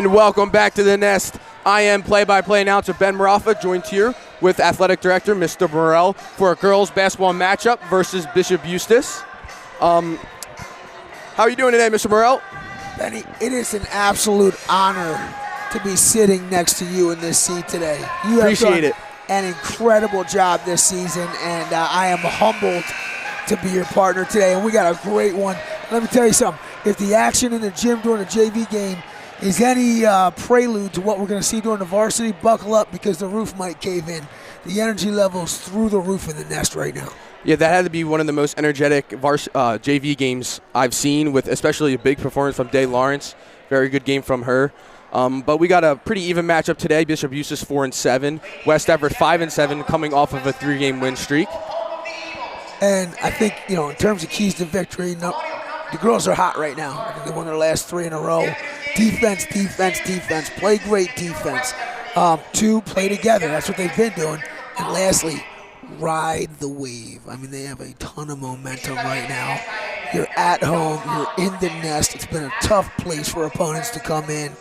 And welcome back to the Nest. I am play-by-play announcer Ben Marraffa, joined here with athletic director Mr. Morrell for a girls basketball matchup versus Bishop Eustace. How are you doing today, Mr. Morrell? Benny, it is an absolute honor to be sitting next to you in this seat today. You have done an incredible job this season, and I am humbled to be your partner today, and we got a great one. Let me tell you something. If the action in the gym during the JV game is any prelude to what we're going to see during the varsity, buckle up because the roof might cave in. The energy level's through the roof in the Nest right now. Yeah, that had to be one of the most energetic JV games I've seen, with especially a big performance from Day Lawrence. Very good game from her. But we got a pretty even matchup today. Bishop Eustace 4-7, West Everett 5-7, coming off of a 3-game win streak. And I think, you know, in terms of keys to victory, the girls are hot right now. I think they won their last 3 in a row. Defense, defense, defense. Play great defense. 2, play together. That's what they've been doing. And lastly, ride the wave. I mean, they have a ton of momentum right now. You're at home. You're in the Nest. It's been a tough place for opponents to come in.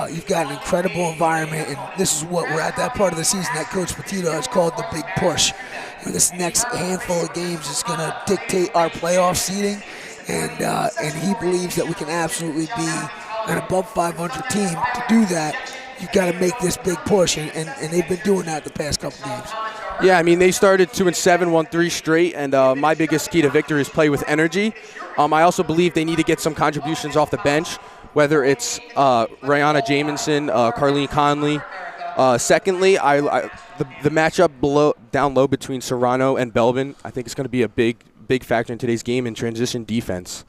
You've got an incredible environment, and this is what we're at that part of the season that Coach Petito has called the big push. You know, this next handful of games is going to dictate our playoff seeding, and he believes that we can absolutely be an above 500 team. To do that, you've got to make this big push, and they've been doing that the past couple games. Yeah, I mean, they started 2-7, won 3 straight, and my biggest key to victory is play with energy. I also believe they need to get some contributions off the bench, whether it's Rihanna Jamison, Carlene Conley. Secondly, the matchup down low between Serrano and Belbin, I think it's going to be a big factor in today's game in transition defense.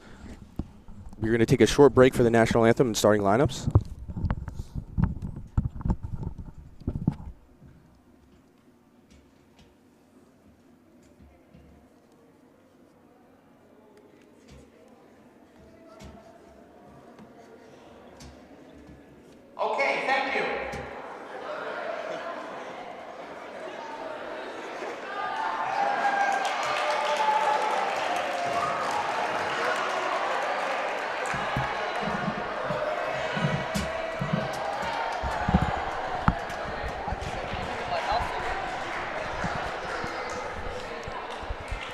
We're going to take a short break for the national anthem and starting lineups. Okay, thank you.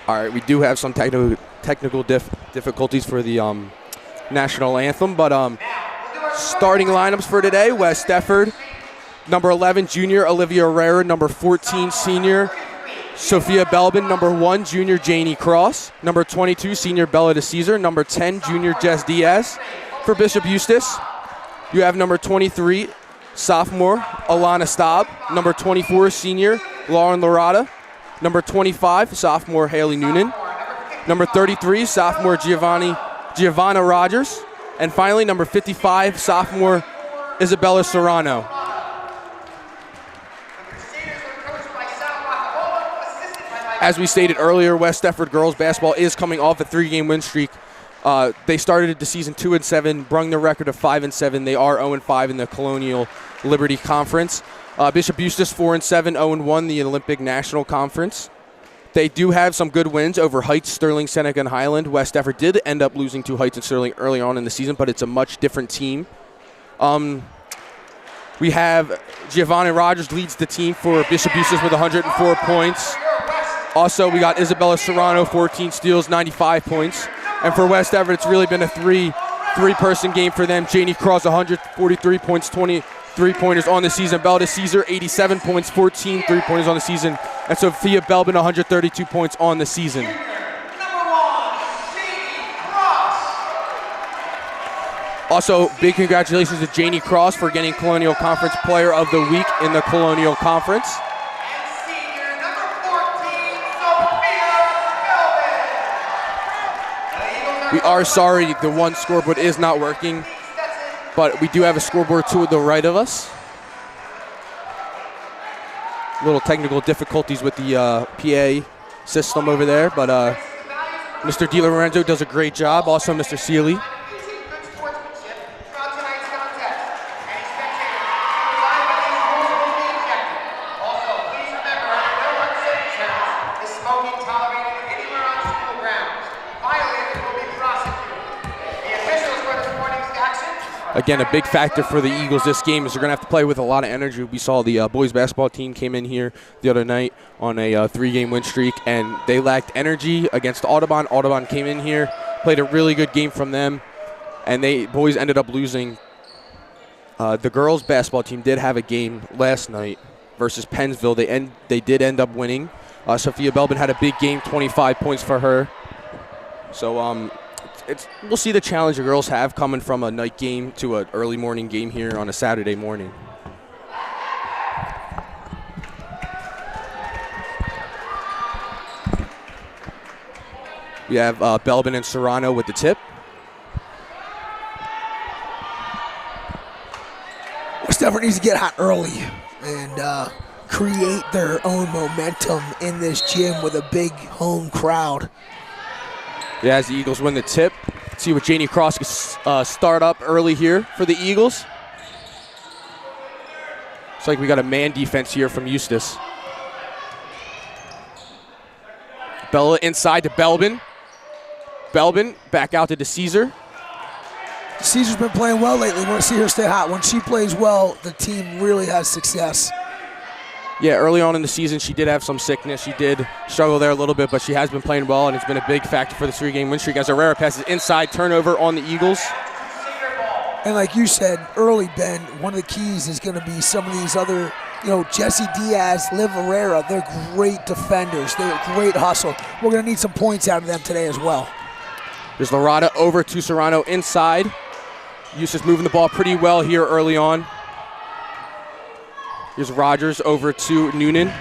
All right, we do have some technical difficulties for the national anthem, but starting lineups for today: West Efford, number 11, junior Olivia Herrera, number 14, senior Sophia Belbin, number 1, junior Janie Cross, number 22, senior Bella DeCesar, number 10, junior Jess Diaz. For Bishop Eustace, you have number 23, sophomore Alana Staub, number 24, senior Lauren Lorada, number 25, sophomore Haley Noonan, number 33, sophomore Giovanna Rogers, and finally, number 55, sophomore Isabella Serrano. As we stated earlier, West Efford girls basketball is coming off a 3-game win streak. They started the season 2-7, brung their record of 5-7. They are 0-5 in the Colonial Liberty Conference. Bishop Eustace 4-7, 0-1 the Olympic National Conference. They do have some good wins over Heights, Sterling, Seneca, and Highland. West Efford did end up losing to Heights and Sterling early on in the season, but it's a much different team. We have Giovanni Rogers leads the team for Bishop Eustace with 104 points. Also, we got Isabella Serrano, 14 steals, 95 points. And for West Efford, it's really been a three-person game for them. Janie Cross, 143 points, 20 3-pointers on the season. Bella DeCesar, 87 points, 14 3-pointers on the season. And Sophia Belbin, 132 points on the season. Also, big congratulations to Janie Cross for getting Colonial Conference Player of the Week in the Colonial Conference. We are sorry the one scoreboard is not working, but we do have a scoreboard to the right of us. Little technical difficulties with the PA system over there, but Mr. Di Lorenzo does a great job. Also, Mr. Seeley. Again, a big factor for the Eagles this game is they're going to have to play with a lot of energy. We saw the boys basketball team came in here the other night on a 3-game win streak, and they lacked energy against Audubon. Audubon came in here, played a really good game from them, and boys ended up losing. The girls basketball team did have a game last night versus Pennsville. They did end up winning. Sophia Belbin had a big game, 25 points for her. So we'll see the challenge the girls have coming from a night game to an early morning game here on a Saturday morning. We have Belbin and Serrano with the tip. West Effort needs to get hot early and create their own momentum in this gym with a big home crowd. Yeah, as the Eagles win the tip. Let's see what Janie Cross can start up early here for the Eagles. Looks like we got a man defense here from Eustace. Bella inside to Belbin. Belbin back out to DeCesar. Caesar's been playing well lately. We want to see her stay hot. When she plays well, the team really has success. Yeah, early on in the season, she did have some sickness. She did struggle there a little bit, but she has been playing well, and it's been a big factor for the 3-game win streak as Herrera passes inside, turnover on the Eagles. And like you said early, Ben, one of the keys is going to be some of these other, Jesse Diaz, Liv Herrera. They're great defenders. They're great hustle. We're going to need some points out of them today as well. There's Lorada over to Serrano inside. Eustace moving the ball pretty well here early on. Here's Rogers over to Noonan.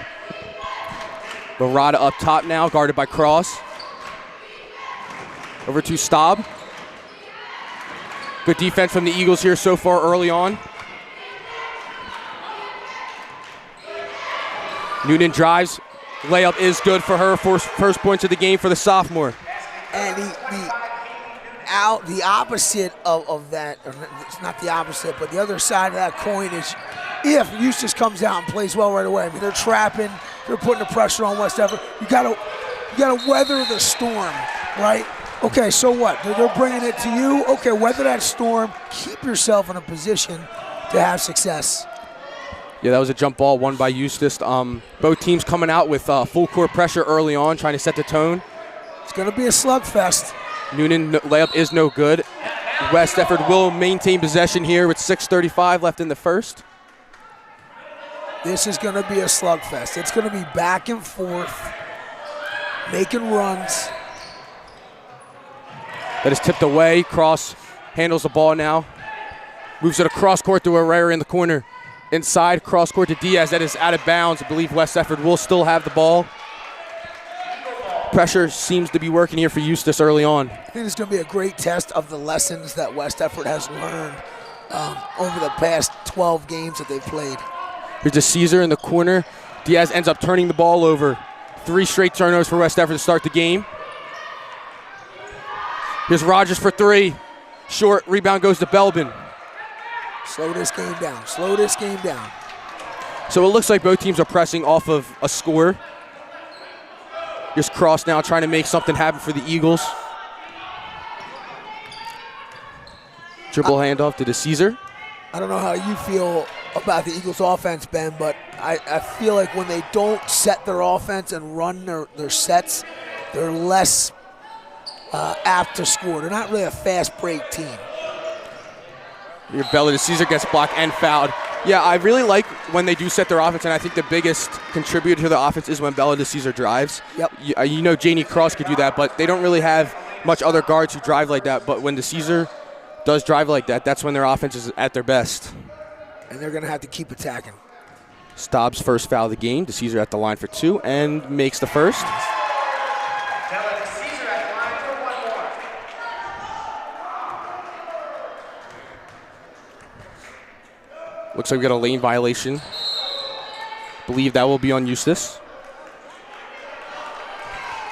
Lorada up top now, guarded by Cross. Over to Staub. Good defense from the Eagles here so far early on. Noonan drives. Layup is good for her. First points of the game for the sophomore. And the opposite of that, or it's not the opposite, but the other side of that coin is if Eustace comes out and plays well right away. I mean, they're trapping, they're putting the pressure on West Effort. You gotta weather the storm, right? Okay, so what? They're bringing it to you. Okay, weather that storm. Keep yourself in a position to have success. Yeah, that was a jump ball won by Eustace. Both teams coming out with full court pressure early on, trying to set the tone. It's going to be a slugfest. Noonan layup is no good. West Effort will maintain possession here with 6:35 left in the first. This is going to be a slugfest. It's going to be back and forth, making runs. That is tipped away. Cross handles the ball now. Moves it across court to Herrera in the corner. Inside, cross court to Diaz. That is out of bounds. I believe West Effort will still have the ball. Pressure seems to be working here for Eustace early on. I think it's going to be a great test of the lessons that West Effort has learned over the past 12 games that they've played. Here's DeCesar in the corner. Diaz ends up turning the ball over. 3 straight turnovers for West Effort to start the game. Here's Rogers for 3. Short, rebound goes to Belbin. Slow this game down. Slow this game down. So it looks like both teams are pressing off of a score. Here's Cross now trying to make something happen for the Eagles. Dribble handoff to DeCesar. I don't know how you feel about the Eagles offense, Ben, but I feel like when they don't set their offense and run their sets, they're less apt to score. They're not really a fast break team. Your Bella DeCesar gets blocked and fouled. Yeah, I really like when they do set their offense, and I think the biggest contributor to the offense is when Bella DeCesar drives. Yep. You know Janie Cross could do that, but they don't really have much other guards who drive like that. But when DeCesar does drive like that, that's when their offense is at their best. And they're going to have to keep attacking. Staub's first foul of the game. DeCesar at the line for 2 and makes the first. Looks like we got a lane violation. Believe that will be on Eustace.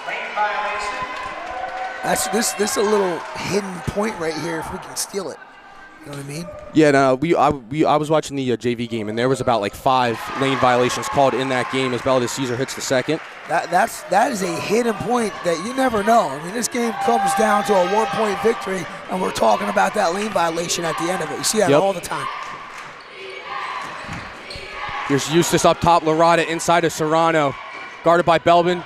Lane violation. This is a little hidden point right here if we can steal it. You know what I mean? Yeah, no, I was watching the JV game, and there was about like 5 lane violations called in that game as Bella Caesar hits the second. That is a hidden point that you never know. I mean, this game comes down to a 1-point victory, and we're talking about that lane violation at the end of it. You see that all the time. Here's Eustace up top, Lorada inside to Serrano. Guarded by Belbin.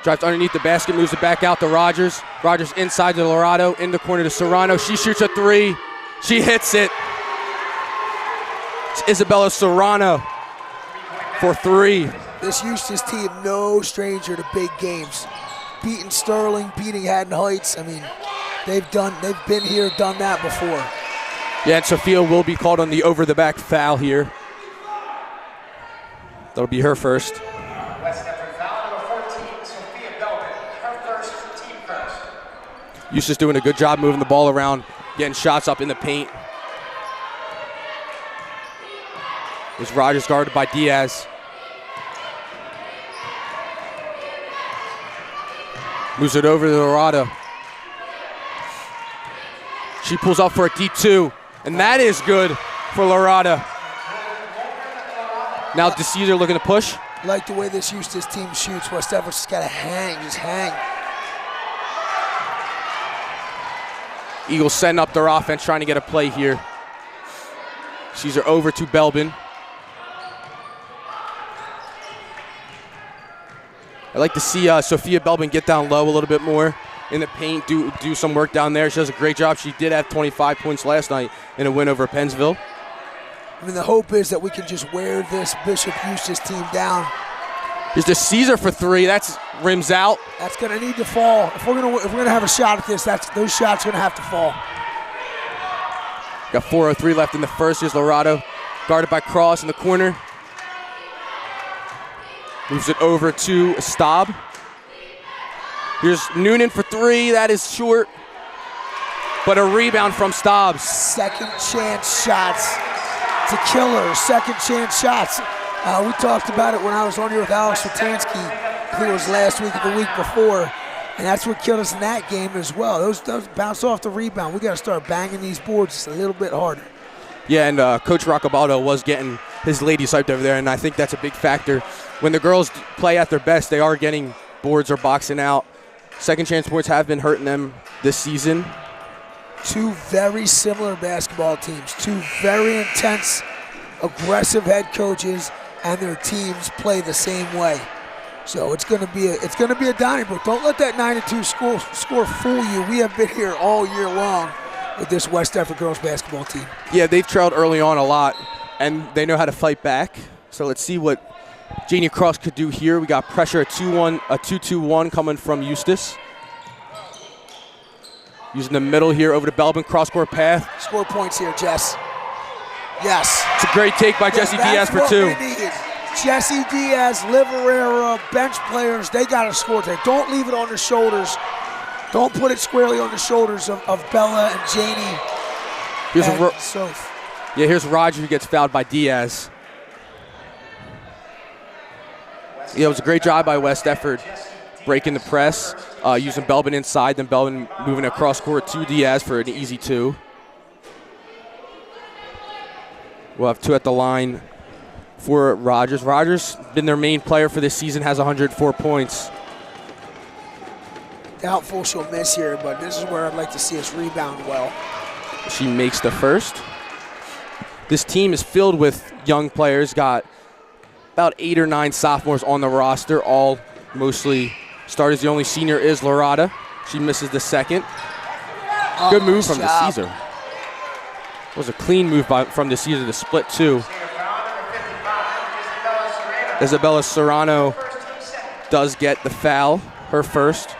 Drives underneath the basket, moves it back out to Rogers. Rogers inside to Lorado, in the corner to Serrano. She shoots a 3. She hits it. It's Isabella Serrano for 3. This Eustace team, no stranger to big games. Beating Sterling, beating Haddon Heights. I mean, they've been here, done that before. Yeah, and Sophia will be called on the over-the-back foul here. That'll be her first. Eustace doing a good job moving the ball around, getting shots up in the paint. There's Rogers guarded by Diaz. Moves it over to Lorada. She pulls up for a deep 2, and that is good for Lorada. Now DeCesar looking to push. I like the way this Eustace team shoots. West Everett's just got to just hang. Eagles setting up their offense, trying to get a play here. Caesar over to Belbin. I like to see Sophia Belbin get down low a little bit more in the paint, do some work down there. She does a great job. She did have 25 points last night in a win over Pennsville. I mean, the hope is that we can just wear this Bishop Eustace team down. Here's the Caesar for 3. That's rims out. That's going to need to fall. If we're gonna have a shot at this, those shots are going to have to fall. Got 4:03 left in the first. Here's Lorado, guarded by Cross in the corner. Moves it over to Staub. Here's Noonan for 3. That is short, but a rebound from Staub. Second chance shots to kill her. Second chance shots. We talked about it when I was on here with Alex Satansky. I think it was last week or the week before, and that's what killed us in that game as well. Those bounce off the rebound. We got to start banging these boards just a little bit harder. Yeah, and Coach Roccabaldo was getting his ladies hyped over there, and I think that's a big factor. When the girls play at their best, they are getting boards or boxing out. Second chance points have been hurting them this season. 2 very similar basketball teams, 2 very intense, aggressive head coaches, and their teams play the same way. So it's going to be a Donnybrook. Don't let that 9-2 score fool you. We have been here all year long with this West Everett girls basketball team. Yeah, they've trailed early on a lot, and they know how to fight back. So let's see what Janie Cross could do here. We got pressure, a 2-2-1 coming from Eustace. Using the middle here over to Belbin, cross-court path. Score points here, Jess. Yes. It's a great take by Jessie Diaz for 2. Jessie Diaz, Liverera, bench players, they got to score today. Don't leave it on their shoulders. Don't put it squarely on the shoulders of Bella and Janie. Here's Roger who gets fouled by Diaz. Yeah, it was a great job by West Effort breaking the press, using Belbin inside, then Belbin moving across court to Diaz for an easy 2. We'll have 2 at the line for Rogers. Rogers been their main player for this season, has 104 points. Doubtful she'll miss here, but this is where I'd like to see us rebound well. She makes the first. This team is filled with young players, got about 8 or 9 sophomores on the roster, all mostly starters. The only senior is Lorada. She misses the second. Good move from DeCesar. It was a clean move from DeCesar to split 2. Isabella Serrano does get the foul, her first.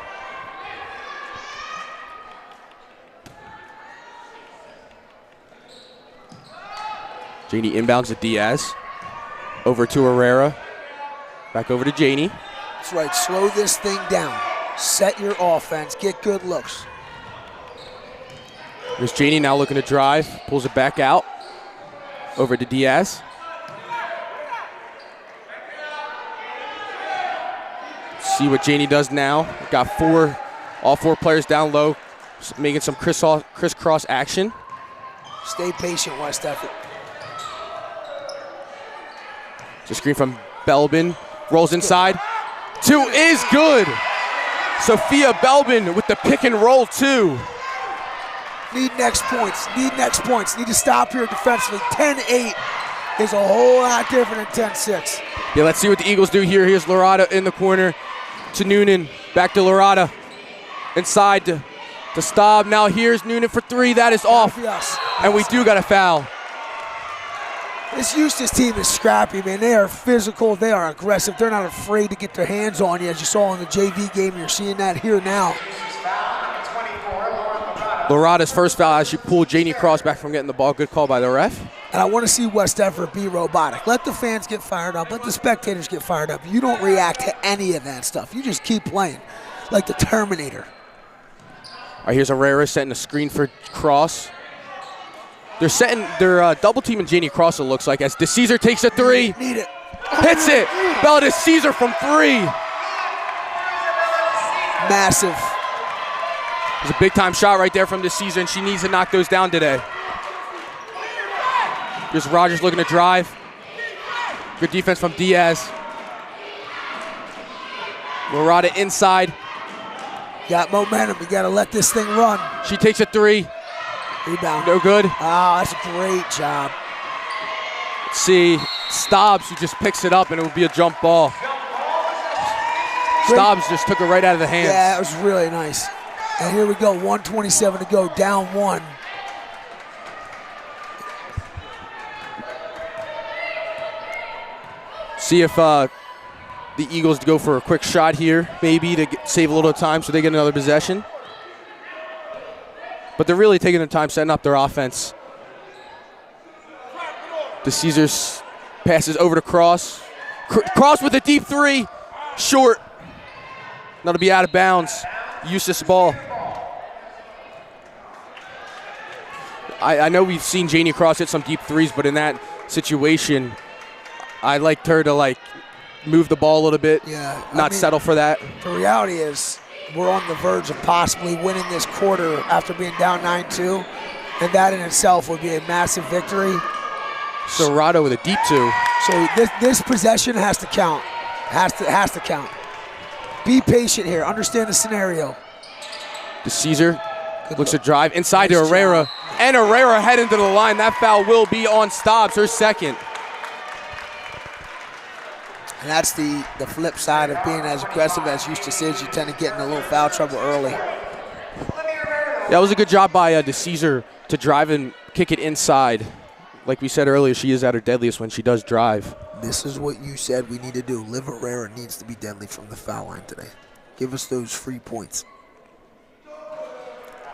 Janie inbounds to Diaz. Over to Herrera. Back over to Janie. That's right. Slow this thing down. Set your offense. Get good looks. There's Janie now looking to drive. Pulls it back out. Over to Diaz. See what Janie does now. Got all 4 players down low, making some crisscross action. Stay patient, West Effort. It's a screen from Belbin. Rolls inside. 2 is good. Sophia Belbin with the pick and roll 2. Need next points. Need to stop here defensively. 10-8 is a whole lot different than 10-6. Yeah, let's see what the Eagles do here. Here's Lorada in the corner to Noonan. Back to Lorada. Inside to Staub. Now here's Noonan for 3. That is off. Yes. And we do got a foul. This Eustace team is scrappy, man. They are physical. They are aggressive. They're not afraid to get their hands on you, as you saw in the JV game. You're seeing that here now. Lorada's first foul as she pulled Janie Cross back from getting the ball. Good call by the ref. And I want to see West Effort be robotic. Let the fans get fired up. Let the spectators get fired up. You don't react to any of that stuff. You just keep playing like the Terminator. All right, here's Herrera setting a screen for Cross. They're double teaming Janie Cross, it looks like, as DeCesar takes a 3. Need it. Hits it. Bella DeCesar from 3. Massive. There's a big time shot right there from DeCesar, and she needs to knock those down today. Here's Rogers looking to drive. Good defense from Diaz. Lorada inside. Got momentum. You got to let this thing run. She takes a 3. Rebound. No good. Oh, that's a great job. Let's see. Stobbs, who just picks it up, and it will be a jump ball. Stobbs just took it right out of the hands. Yeah, it was really nice. And here we go, 1:27 to go, down 1. See if the Eagles go for a quick shot here, maybe to save a little time so they get another possession. But they're really taking their time setting up their offense. DeCesar passes over to Cross. Cross with a deep 3. Short. That'll be out of bounds. Eustace ball. I know we've seen Janie Cross hit some deep 3s, but in that situation, I liked her to move the ball a little bit, not settle for that. The reality is we're on the verge of possibly winning this quarter after being down 9-2, and that in itself would be a massive victory. Serrato with a deep 2. So this possession has to count. Has to count. Be patient here. Understand the scenario. DeCesar looks to drive inside to Herrera. And Herrera heading to the line. That foul will be on Stobbs, her second. And that's the flip side of being as aggressive as Eustace is. You tend to get in a little foul trouble early. That was a good job by DeCesar to drive and kick it inside. Like we said earlier, she is at her deadliest when she does drive. This is what you said we need to do. Liv Herrera needs to be deadly from the foul line today. Give us those free points.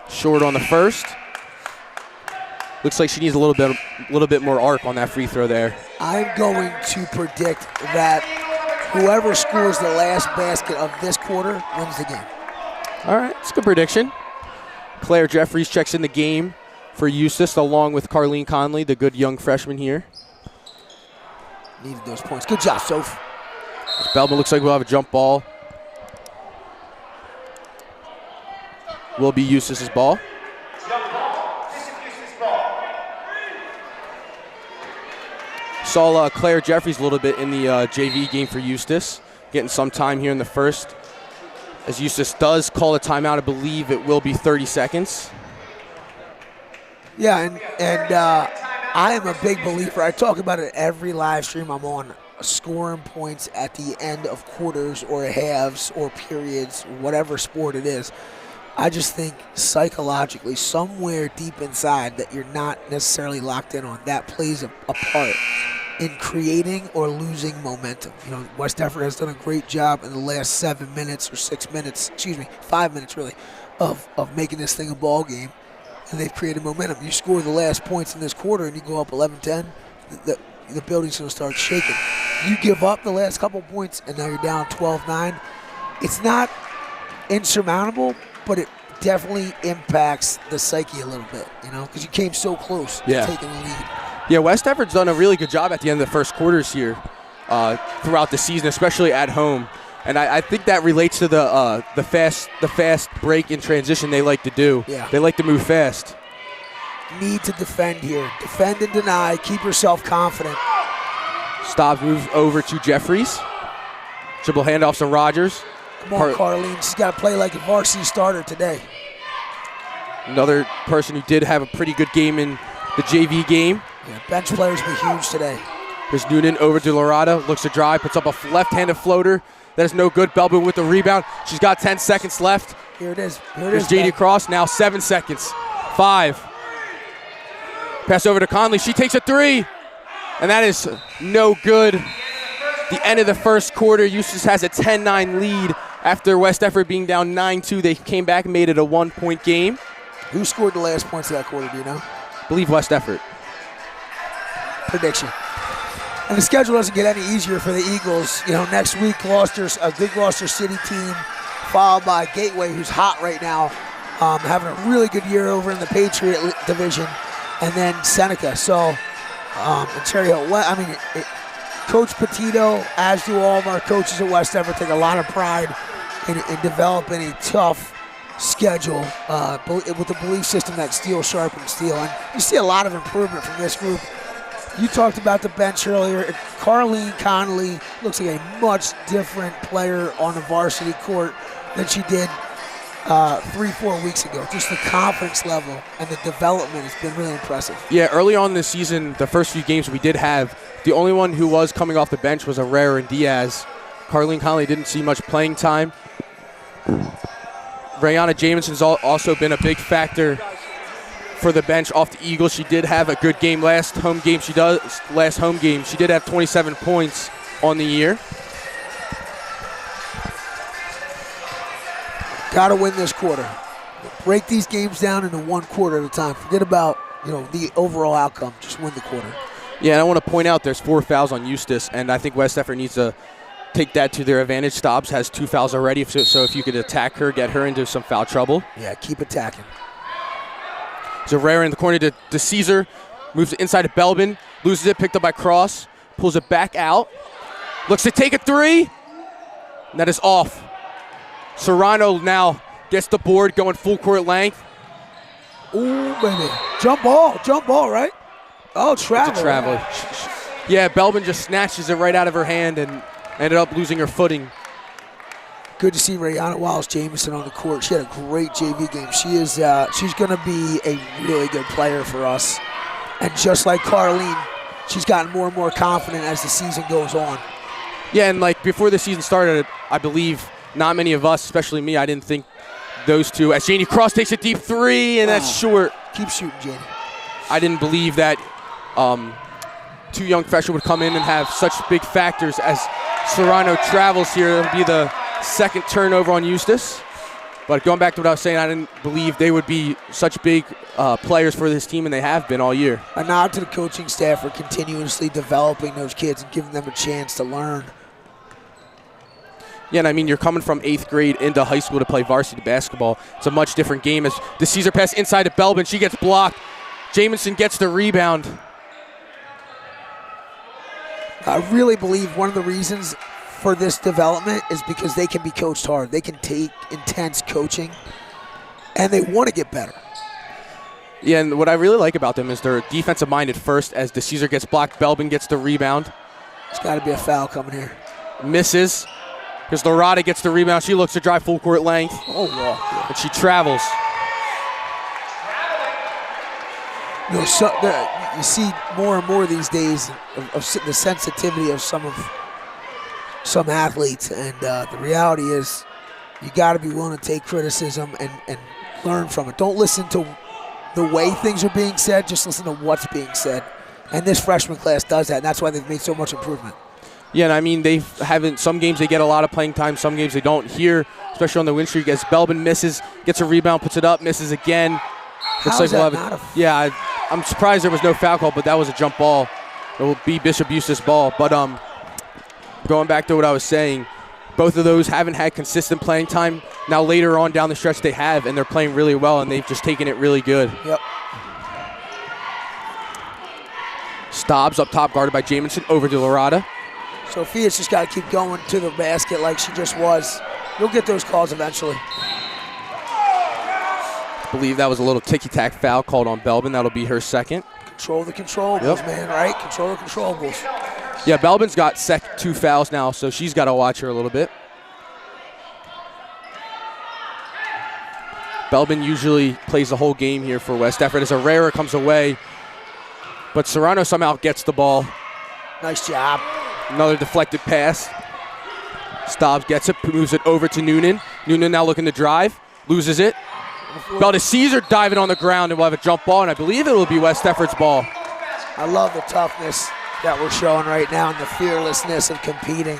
Short on the first. Looks like she needs a little bit more arc on that free throw there. I'm going to predict that whoever scores the last basket of this quarter wins the game. All right, it's a good prediction. Claire Jeffries checks in the game for Eustace, along with Carlene Conley, the good young freshman here. Needed those points. Good job, Soph. Belbin looks like we'll have a jump ball. Will be Eustace's ball. Saw Claire Jeffries a little bit in the JV game for Eustace, getting some time here in the first. As Eustace does call a timeout, I believe it will be 30 seconds. Yeah, and I am a big believer. I talk about it every live stream I'm on. Scoring points at the end of quarters or halves or periods, whatever sport it is. I just think psychologically, somewhere deep inside that you're not necessarily locked in on, that plays a part in creating or losing momentum. You know, West Effort has done a great job in the last 7 minutes or 6 minutes, 5 minutes really, of making this thing a ball game, and they've created momentum. You score the last points in this quarter and you go up 11-10, the building's going to start shaking. You give up the last couple points and now you're down 12-9. It's not insurmountable, but it definitely impacts the psyche a little bit, you know, because you came so close to taking the lead. Yeah, West Effort's done a really good job at the end of the first quarters here throughout the season, especially at home. And I think that relates to the fast break in transition they like to do. Yeah. They like to move fast. need to defend here. Defend and deny. Keep yourself confident. Stobbs moves over to Jeffries. Dribble handoffs to Rogers. Come on, Carlene. She's got to play like a varsity starter today. Another person who did have a pretty good game in the JV game. Yeah, bench players be huge today. Here's Noonan over to Lorada. Looks to drive, puts up a left-handed floater. That is no good. Belbin with the rebound. She's got 10 seconds left. Here it is. Here's JD Cross. Now 7 seconds. 5. Pass over to Conley. She takes a 3. And that is no good. The end of the first quarter, Eustace has a 10-9 lead. After West Effort being down 9-2, they came back and made it a 1-point game. Who scored the last points of that quarter, do you know? I believe West Effort. Prediction. And the schedule doesn't get any easier for the Eagles. You know, next week, a good Gloucester City team, followed by Gateway, who's hot right now, having a really good year over in the Patriot Division, and then Seneca. So, and Cherry Hill. I mean, Coach Petito, as do all of our coaches at West Effort, take a lot of pride in developing a tough schedule with the belief system that steel sharpens steel. And you see a lot of improvement from this group. You talked about the bench earlier. Carlene Connolly looks like a much different player on the varsity court than she did 3-4 weeks ago. Just the confidence level and the development has been really impressive. Yeah, early on this season, the first few games we did have, the only one who was coming off the bench was Herrera and Diaz. Carlene Connolly didn't see much playing time. Rayanna Jamison's also been a big factor for the bench off the Eagles. She did have a good game last home game. She did have 27 points on the year. Got to win this quarter. Break these games down into one quarter at a time. Forget about, the overall outcome. Just win the quarter. Yeah, and I want to point out there's 4 fouls on Eustace, and I think West Effort needs to take that to their advantage. Stobbs has 2 fouls already, so if you could attack her, get her into some foul trouble. Yeah, keep attacking. Herrera in the corner to Caesar, moves it inside to Belbin, loses it, picked up by Cross, pulls it back out, looks to take a 3, and that is off. Serrano now gets the board, going full court length. Ooh, baby. Jump ball, right? Oh, travel. It's a travel. Yeah, Belbin just snatches it right out of her hand and ended up losing her footing. Good to see Rayanna Wallace-Jamison on the court. She had a great JV game. She's going to be a really good player for us. And just like Carlene, she's gotten more and more confident as the season goes on. Yeah, and before the season started, I believe not many of us, especially me, I didn't think those two. As Janie Cross takes a deep 3, and that's short. Keep shooting, Janie. I didn't believe that 2 young freshmen would come in and have such big factors as Serrano travels here. It'll be the second turnover on Eustace. But going back to what I was saying, I didn't believe they would be such big players for this team, and they have been all year. A nod to the coaching staff for continuously developing those kids and giving them a chance to learn. Yeah, and I mean, you're coming from 8th grade into high school to play varsity basketball. It's a much different game. As the Caesar pass inside to Belbin, she gets blocked. Jamison gets the rebound. I really believe one of the reasons for this development is because they can be coached hard. They can take intense coaching, and they want to get better. Yeah, and what I really like about them is they're defensive-minded first. As the Caesar gets blocked, Belbin gets the rebound. There's got to be a foul coming here. Misses. Because Lorada gets the rebound. She looks to drive full court length. Oh, wow. And she travels. You see more and more these days of the sensitivity of some athletes, and the reality is you got to be willing to take criticism and learn from it. Don't listen to the way things are being said, just listen to what's being said. And this freshman class does that, and that's why they've made so much improvement. Yeah, and I mean, some games they get a lot of playing time, some games they don't. Here, especially on the win streak, as Belbin misses, gets a rebound, puts it up, misses again. I'm surprised there was no foul call, but that was a jump ball. It will be Bishop Eustace ball. But going back to what I was saying, both of those haven't had consistent playing time. Now later on down the stretch they have, and they're playing really well, and they've just taken it really good. Yep. Stobbs up top, guarded by Jamison, over to Lorada. Sophia's just got to keep going to the basket like she just was. You'll get those calls eventually. believe that was a little ticky-tack foul called on Belbin. That'll be her second. Control the controllables, man, right? Control the controllables. Yeah, Belbin's got 2 fouls now, so she's got to watch her a little bit. Belbin usually plays the whole game here for West Effort as Herrera comes away, but Serrano somehow gets the ball. Nice job. Another deflected pass. Stobbs gets it, moves it over to Noonan. Noonan now looking to drive, loses it. Belda Caesar diving on the ground, and we'll have a jump ball, and I believe it will be West Effort's ball. I love the toughness that we're showing right now and the fearlessness of competing.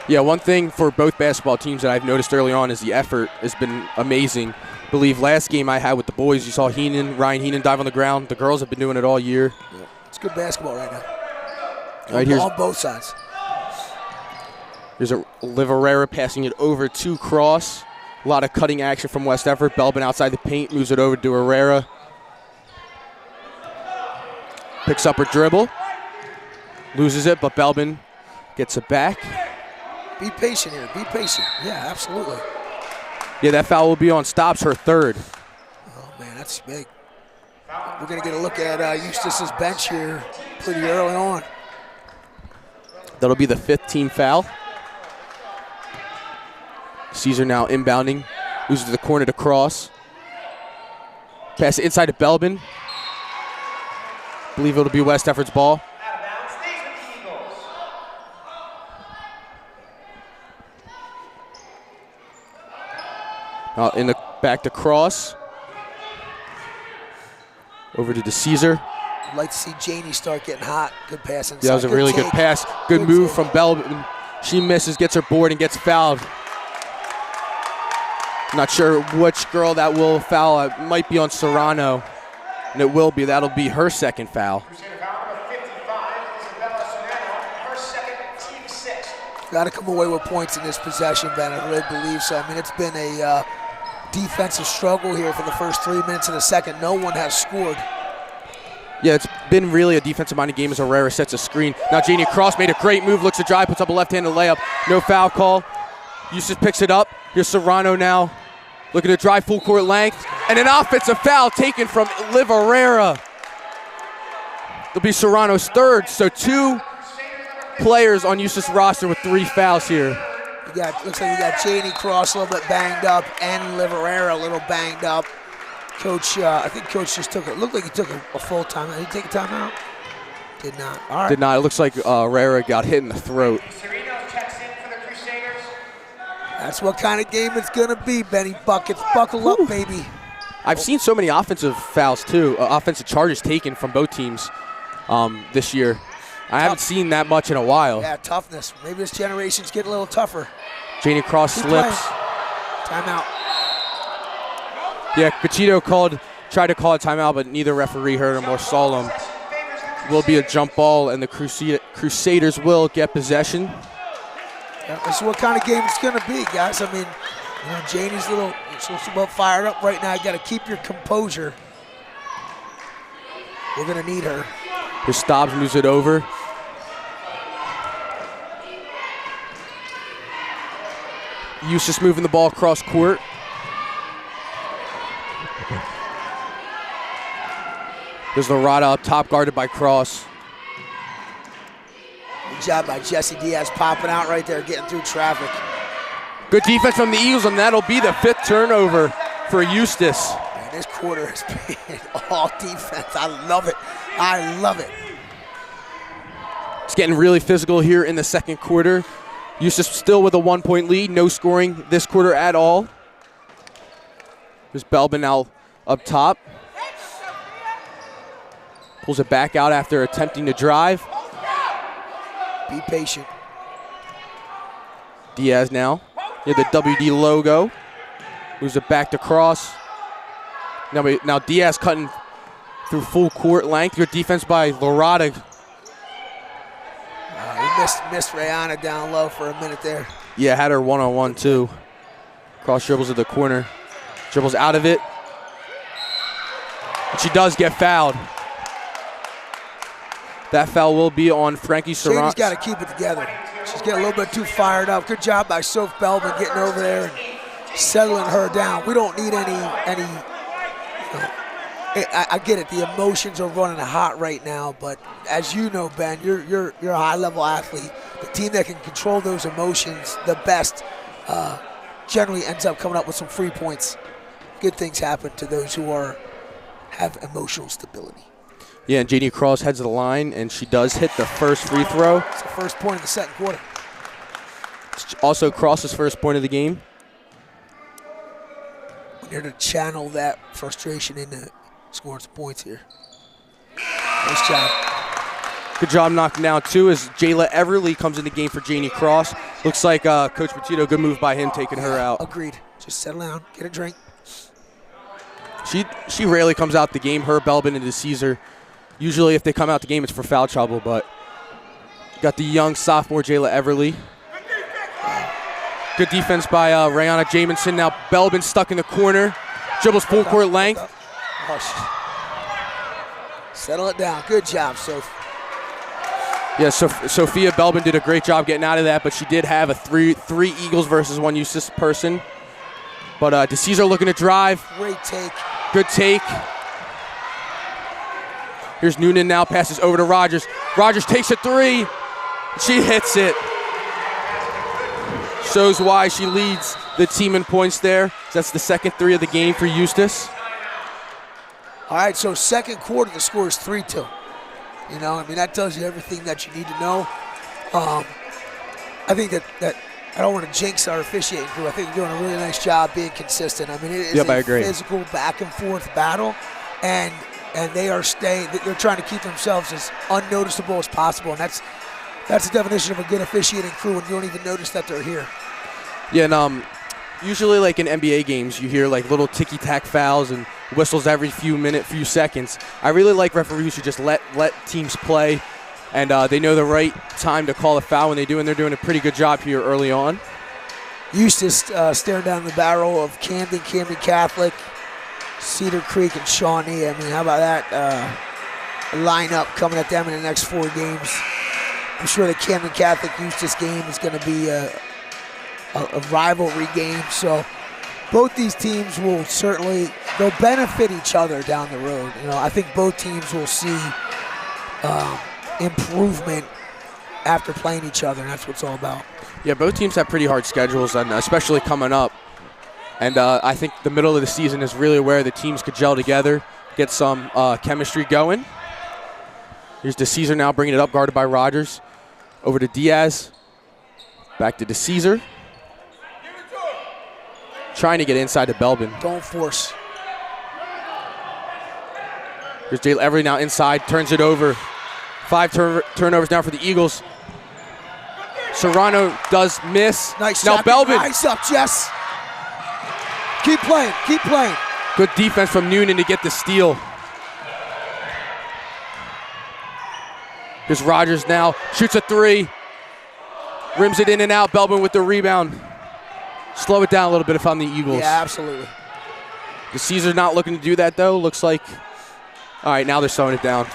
Yeah, one thing for both basketball teams that I've noticed early on is the effort has been amazing. I believe last game I had with the boys, you saw Ryan Heenan dive on the ground. The girls have been doing it all year. Yeah, it's good basketball right now. All right, here's on both sides. There's Liv Herrera passing it over to Cross. A lot of cutting action from West Effort. Belbin outside the paint, moves it over to Herrera. Picks up her dribble. Loses it, but Belbin gets it back. Be patient here. Be patient. Yeah, absolutely. Yeah, that foul will be on Stobbs, her third. Oh, man, that's big. We're going to get a look at Eustace's bench here pretty early on. That'll be the 5th team foul. Caesar now inbounding. Loses to the corner to Cross. Pass inside to Belbin. Believe it'll be West Effort's ball. In the back to Cross. Over to Caesar. I'd like to see Janie start getting hot. Good pass inside. Yeah, that was a really good pass. Good move from Belbin. She misses, gets her board, and gets fouled. Not sure which girl that will foul. It might be on Serrano, and it will be. That'll be her second foul. Got to come away with points in this possession, Ben. I really believe so. I mean, it's been a defensive struggle here for the first 3 minutes of the second. No one has scored. Yeah, it's been really a defensive-minded game as Herrera sets a screen. Now Janie Cross made a great move, looks to drive, puts up a left-handed layup. No foul call. Eustace picks it up. Here's Serrano now, looking to drive full court length. And an offensive foul taken from Liv Herrera. It'll be Serrano's third, so 2 players on Eustace's roster with 3 fouls here. Looks like you got Janie Cross a little bit banged up and Liv Herrera a little banged up. Coach, I think Coach just took it. Looked like he took a full timeout. Did he take a timeout? Did not. All right. Did not. It looks like Herrera got hit in the throat. That's what kind of game it's going to be, Benny Buckets. Buckle up, baby. I've seen so many offensive fouls, too, offensive charges taken from both teams this year. I haven't seen that much in a while. Yeah, toughness. Maybe this generation's getting a little tougher. Janie Cross slips. Timeout. Yeah, Pachito tried to call a timeout, but neither referee heard him or saw him. Will be a jump ball, and the Crusaders will get possession. Yeah, this is what kind of game it's going to be, guys. I mean, Janie's she's about fired up right now. You got to keep your composure. We're going to need her. Here's Stobbs, moves it over. Eustace moving the ball across court. There's Lorada up top, guarded by Cross. Good job by Jesse Diaz popping out right there, getting through traffic. Good defense from the Eagles, and that'll be the 5th turnover for Eustace. Man, this quarter has been all defense. I love it. I love it. It's getting really physical here in the second quarter. Eustace still with a 1-point lead. No scoring this quarter at all. There's Belbin now up top. Pulls it back out after attempting to drive. Be patient. Diaz now. Yeah, the WD logo. Moves it back to Cross. Now Diaz cutting through full court length. Good defense by Lorada. He missed Rihanna down low for a minute there. Yeah, had her one-on-one too. Cross dribbles to the corner. Dribbles out of it. And she does get fouled. That foul will be on Frankie Serrano. Shady's got to keep it together. She's getting a little bit too fired up. Good job by Soph Belbin getting over there and settling her down. We don't need any. I get it. The emotions are running hot right now, but as you know, Ben, you're a high-level athlete. The team that can control those emotions the best generally ends up coming up with some free points. Good things happen to those who have emotional stability. Yeah, and Janie Cross heads to the line, and she does hit the first free throw. It's the first point of the second quarter. It's also Cross's first point of the game. We're here to channel that frustration into scoring some points here. Nice job. Good job knocking down two as Jayla Everly comes in the game for Janie Cross. Looks like Coach Petito, good move by him taking her out. Agreed. Just settle down, get a drink. She rarely comes out the game. Her, Belbin, and DeCesar. Usually if they come out the game, it's for foul trouble, but got the young sophomore Jayla Everly. Good defense by Rihanna Jamison. Now Belbin stuck in the corner. Dribbles full court length. Settle it down. Good job, Soph. Yeah, Sophia Belbin did a great job getting out of that, but she did have a three Eagles versus one Eustace person. But DeCesar looking to drive. Great take. Good take. Here's Noonan now, passes over to Rogers. Rogers takes a three. She hits it. Shows why she leads the team in points there. That's the second three of the game for Eustace. All right, so second quarter, the score is 3-2. You know, I mean, that tells you everything that you need to know. I think that I don't want to jinx our officiating crew. I think they're doing a really nice job being consistent. I mean, it is a physical back-and-forth battle, and they're trying to keep themselves as unnoticeable as possible, and that's the definition of a good officiating crew, and you don't even notice that they're here. Yeah, and usually like in NBA games, you hear like little ticky-tack fouls and whistles every few seconds. I really like referees who just let teams play, and they know the right time to call a foul when they do, and they're doing a pretty good job here early on. Eustace staring down the barrel of Camden Catholic, Cedar Creek, and Shawnee. I mean, how about that lineup coming at them in the next 4 games? I'm sure the Camden Catholic Eustace game is going to be a rivalry game. So both these teams will they'll benefit each other down the road. You know, I think both teams will see improvement after playing each other, and that's what it's all about. Yeah, both teams have pretty hard schedules, and especially coming up. And I think the middle of the season is really where the teams could gel together, get some chemistry going. Here's DeCesar now bringing it up, guarded by Rogers. Over to Diaz. Back to DeCesar. Trying to get inside to Belbin. Don't force. Here's Jayla Everly now inside, turns it over. 5 turnovers now for the Eagles. Serrano does miss. Nice now shot. Belbin. Nice up, Jess. Keep playing. Keep playing. Good defense from Noonan to get the steal. Here's Rogers now. Shoots a 3. Rims it in and out. Belbin with the rebound. Slow it down a little bit if I'm the Eagles. Yeah, absolutely. DeCesar's not looking to do that, though. Looks like, all right, now they're slowing it down.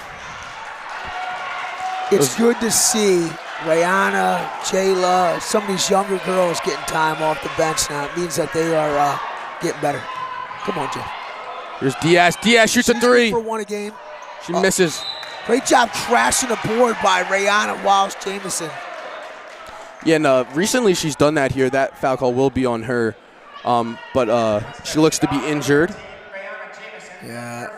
It's good to see Rihanna, Jayla, some of these younger girls getting time off the bench now. It means that they are getting better. Come on, Jeff. Here's Diaz. Diaz shoots a 3. For 1 a game. She misses. Great job trashing the board by Rihanna Wallace Jamison. Yeah, and recently she's done that here. That foul call will be on her, but she looks to be injured. Yeah.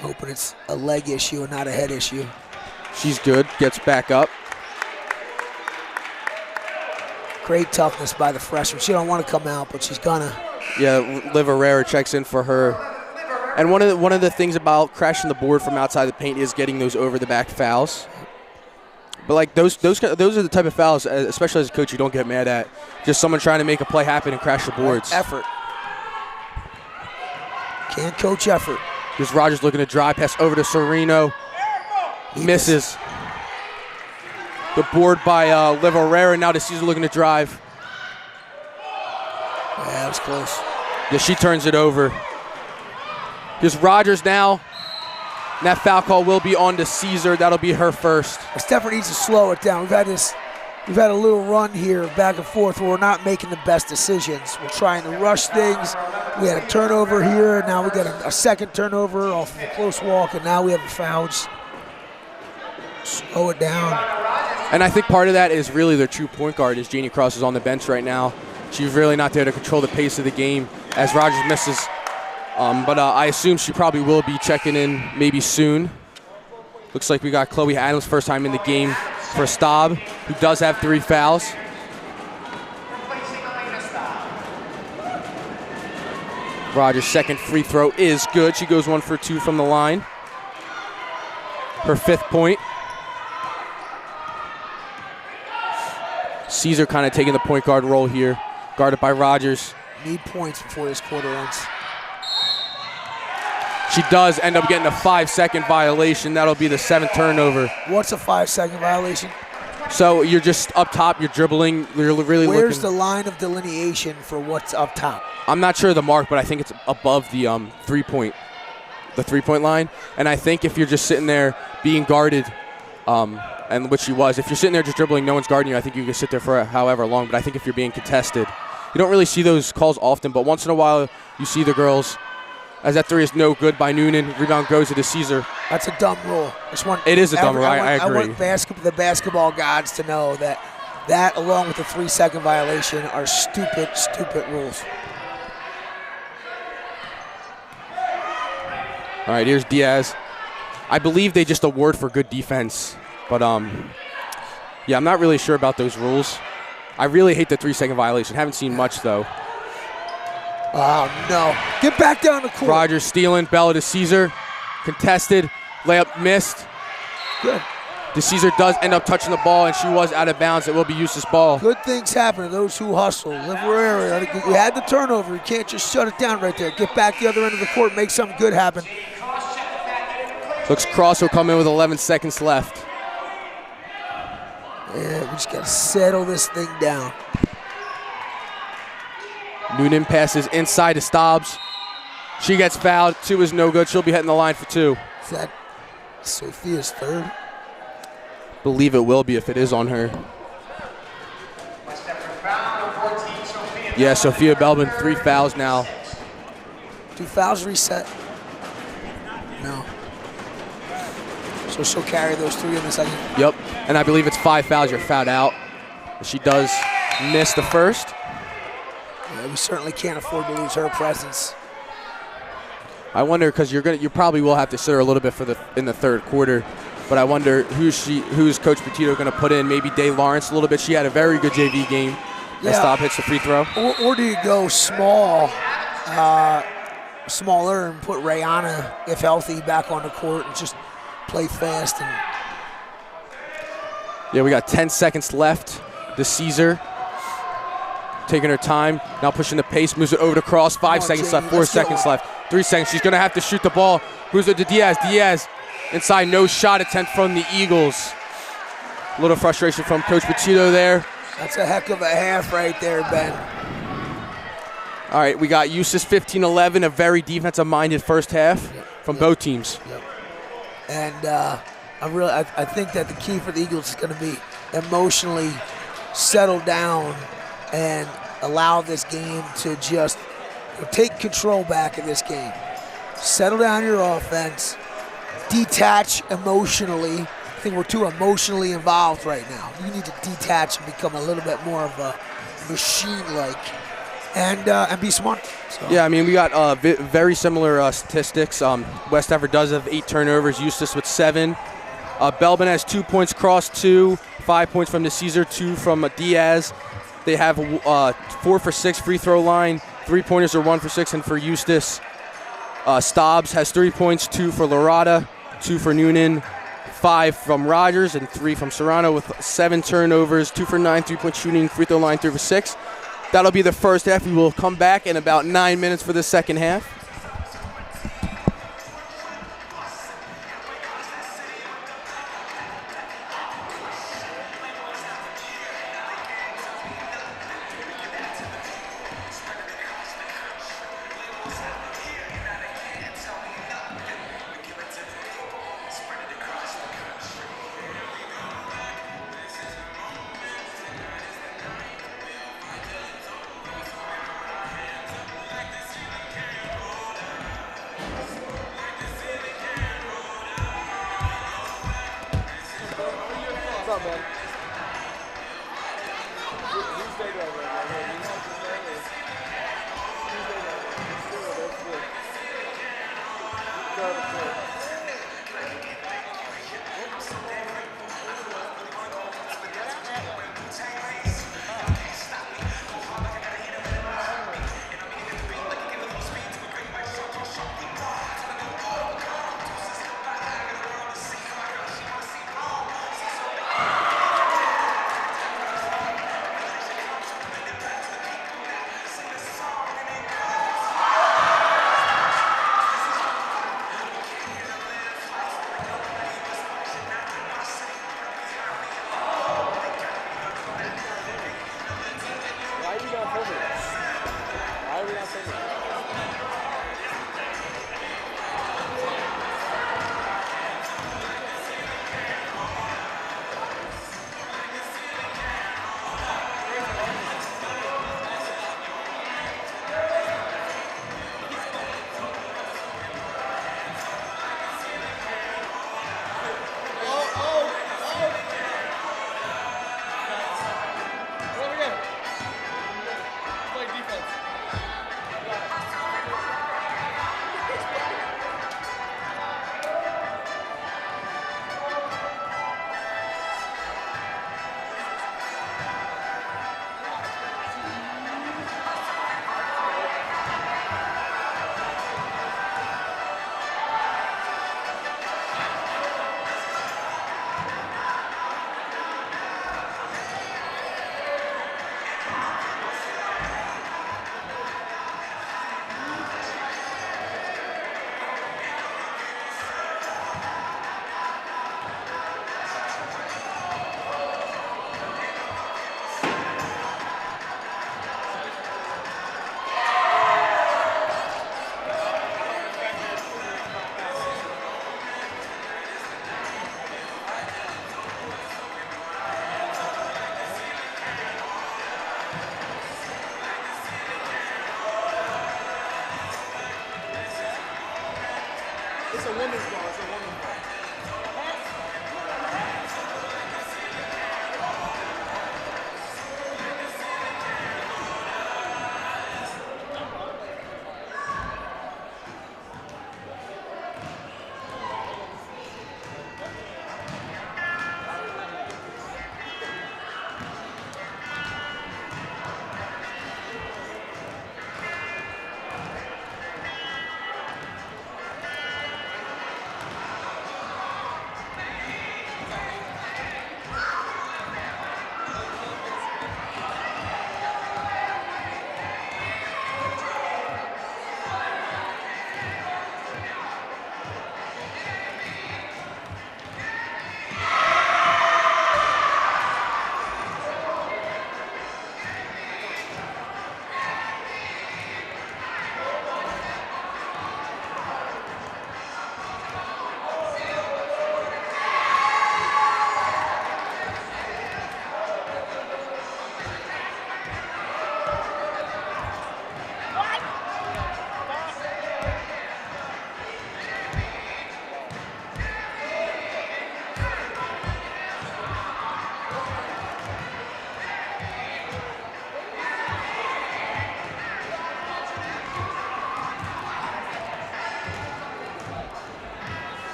Hoping it's a leg issue and not a head issue. She's good. Gets back up. Great toughness by the freshman. She don't want to come out, but she's gonna. Yeah, Liv Herrera checks in for her. And one of the things about crashing the board from outside the paint is getting those over-the-back fouls. But like those are the type of fouls, especially as a coach, you don't get mad at. Just someone trying to make a play happen and crash the boards. Effort. Can't coach effort. Here's Rogers looking to drive, pass over to Sereno. Misses. The board by Liv Herrera. Now DeCesar looking to drive. Yeah, that was close. Yeah, she turns it over. Here's Rogers now. And that foul call will be on DeCesar. That'll be her first. Stepper needs to slow it down. We've had this we've had a little run here back and forth where we're not making the best decisions. We're trying to rush things. We had a turnover here. Now we got a second turnover off of a close walk, and now we have a foul. Just slow it down. And I think part of that is really their true point guard is Janie Cross is on the bench right now. She's really not there to control the pace of the game as Rogers misses. But I assume she probably will be checking in maybe soon. Looks like we got Chloe Adams first time in the game for Staub, who does have 3 fouls. Rogers' second free throw is good. She goes 1 for 2 from the line. Her 5th point. Caesar kind of taking the point guard role here, guarded by Rogers. Need points before this quarter ends. She does end up getting a 5-second violation. That'll be the 7th turnover. What's a 5-second violation? So you're just up top, you're dribbling, you're really Where's looking. the line of delineation for what's up top? I'm not sure of the mark, but I think it's above the 3-point line. And I think if you're just sitting there being guarded, and which she was, if you're sitting there just dribbling, no one's guarding you, I think you can sit there for however long. But I think if you're being contested, you don't really see those calls often, but once in a while you see the girls. As that 3 is no good by Noonan. Rebound goes to the Caesar. That's a dumb rule. It is a dumb rule. I agree. I want the basketball gods to know that along with the 3-second violation are stupid, stupid rules. All right, here's Diaz. I believe they just award for good defense. But, yeah, I'm not really sure about those rules. I really hate the 3-second violation. Haven't seen much, though. Oh, no. Get back down the court. Rogers stealing. Bella to Caesar. Contested. Layup missed. Good. The Caesar does end up touching the ball, and she was out of bounds. It will be Eustace ball. Good things happen to those who hustle. Liberal area. You had the turnover. You can't just shut it down right there. Get back the other end of the court. Make something good happen. Looks Cross will come in with 11 seconds left. Yeah, we just got to settle this thing down. Noonan passes inside to Staubs. She gets fouled. 2 is no good. She'll be hitting the line for 2. Is that Sophia's 3rd? Believe it will be if it is on her. Yeah, Sophia Belbin, 3 fouls now. 2 fouls reset? No. So she'll carry those 3 in the second? Yep, and I believe it's 5 fouls. You're fouled out. She does miss the first. Yeah, we certainly can't afford to lose her presence. I wonder, because you probably will have to sit her a little bit in the 3rd quarter, but I wonder who's Coach Petito going to put in. Maybe Day Lawrence a little bit. She had a very good JV game. Yeah. And Staub hits the free throw. Or do you go smaller and put Rayana, if healthy, back on the court and just play fast? Yeah, we got 10 seconds left. The Caesar taking her time, now pushing the pace, moves it over to Cross. 5 seconds left, 4 seconds left, 3 seconds. She's going to have to shoot the ball. Moves it to Diaz. Diaz inside, no shot attempt from the Eagles. A little frustration from Coach Petito there. That's a heck of a half right there, Ben. All right, we got Eustace 15-11, a very defensive-minded first half from both teams. Yep. And I think that the key for the Eagles is going to be emotionally settle down and allow this game to just take control back of this game. Settle down your offense. Detach emotionally. I think we're too emotionally involved right now. You need to detach and become a little bit more of a machine-like and be smart. So. Yeah, I mean, we got very similar statistics. West Effort does have 8 turnovers. Eustace with 7. Belbin has 2 points, Cross 2, 5 points from the Caesar, 2 from Diaz. They have 4 for 6 free throw line. 3-pointers are 1 for 6, and for Eustace, Staubs has 3 points, 2 for Lorada, 2 for Noonan, 5 from Rogers, and 3 from Serrano with 7 turnovers, 2 for 9, 3-point shooting, free throw line 3 for 6. That'll be the first half. We will come back in about 9 minutes for the second half. up, man? Who's taking over? Right here? You know who's taking over? Who's taking over? It's two of those two. Third, third.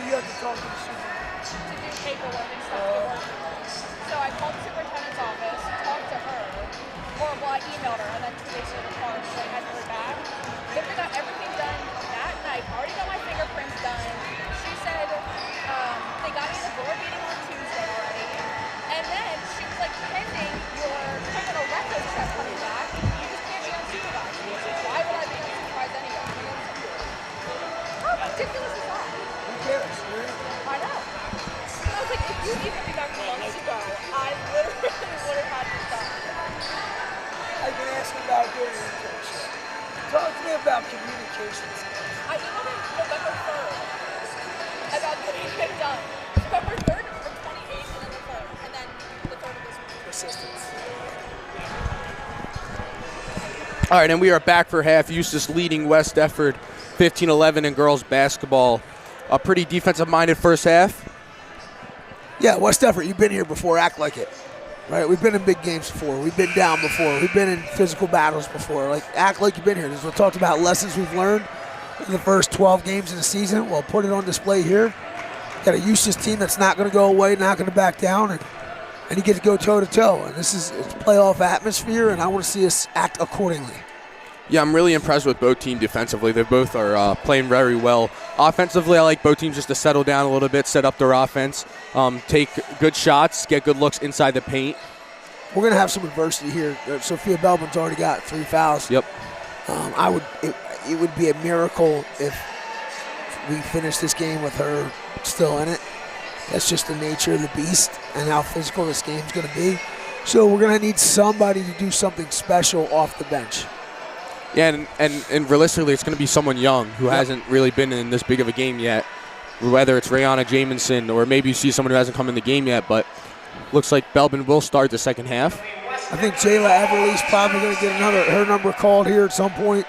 do you have to talk to the super? to do paperwork and stuff to work. So I called the superintendent's office, talked to her, or well, I emailed her, and then 2 days later, called, so I hadn't heard back. Then we got everything done that night. Already got my fingerprints done. She said they got me the board meeting on Tuesday already, and then she was like, pending your criminal records check coming back, you just can't be unsupervised. Why would I be unsupervised anyway? How ridiculous is that? Who cares? I know. I was like, if you even knew that months ago, I literally would have had to stop. I've been asking about doing an internship. Talk to me about communications. I emailed him November 3rd about getting it done. November 3rd, the 28th, and then the 3rd. And then the 3rd of this week. Assistance. All right, and we are back for half. Eustace leading West Defford 15-11 in girls basketball. A pretty defensive-minded first half. Yeah, West Defford, you've been here before. Act like it. Right? We've been in big games before. We've been down before. We've been in physical battles before. Like, act like you've been here. This is what we talked about, lessons we've learned in the first 12 games of the season. Well, put it on display here. Got a Eustace team that's not going to go away, not going to back down, and you get to go toe-to-toe. And this is it's playoff atmosphere, and I want to see us act accordingly. Yeah, I'm really impressed with both teams defensively. They both are playing very well. Offensively, I like both teams just to settle down a little bit, set up their offense, take good shots, get good looks inside the paint. We're going to have some adversity here. Sophia Belbin's already got 3 fouls. Yep. It would be a miracle if we finish this game with her still in it. That's just the nature of the beast and how physical this game's going to be. So we're going to need somebody to do something special off the bench. Yeah, and realistically, it's going to be someone young who hasn't really been in this big of a game yet, whether it's Rayana Jamison or maybe you see someone who hasn't come in the game yet, but looks like Belbin will start the second half. I think Jayla Everly's probably going to get her number called here at some point.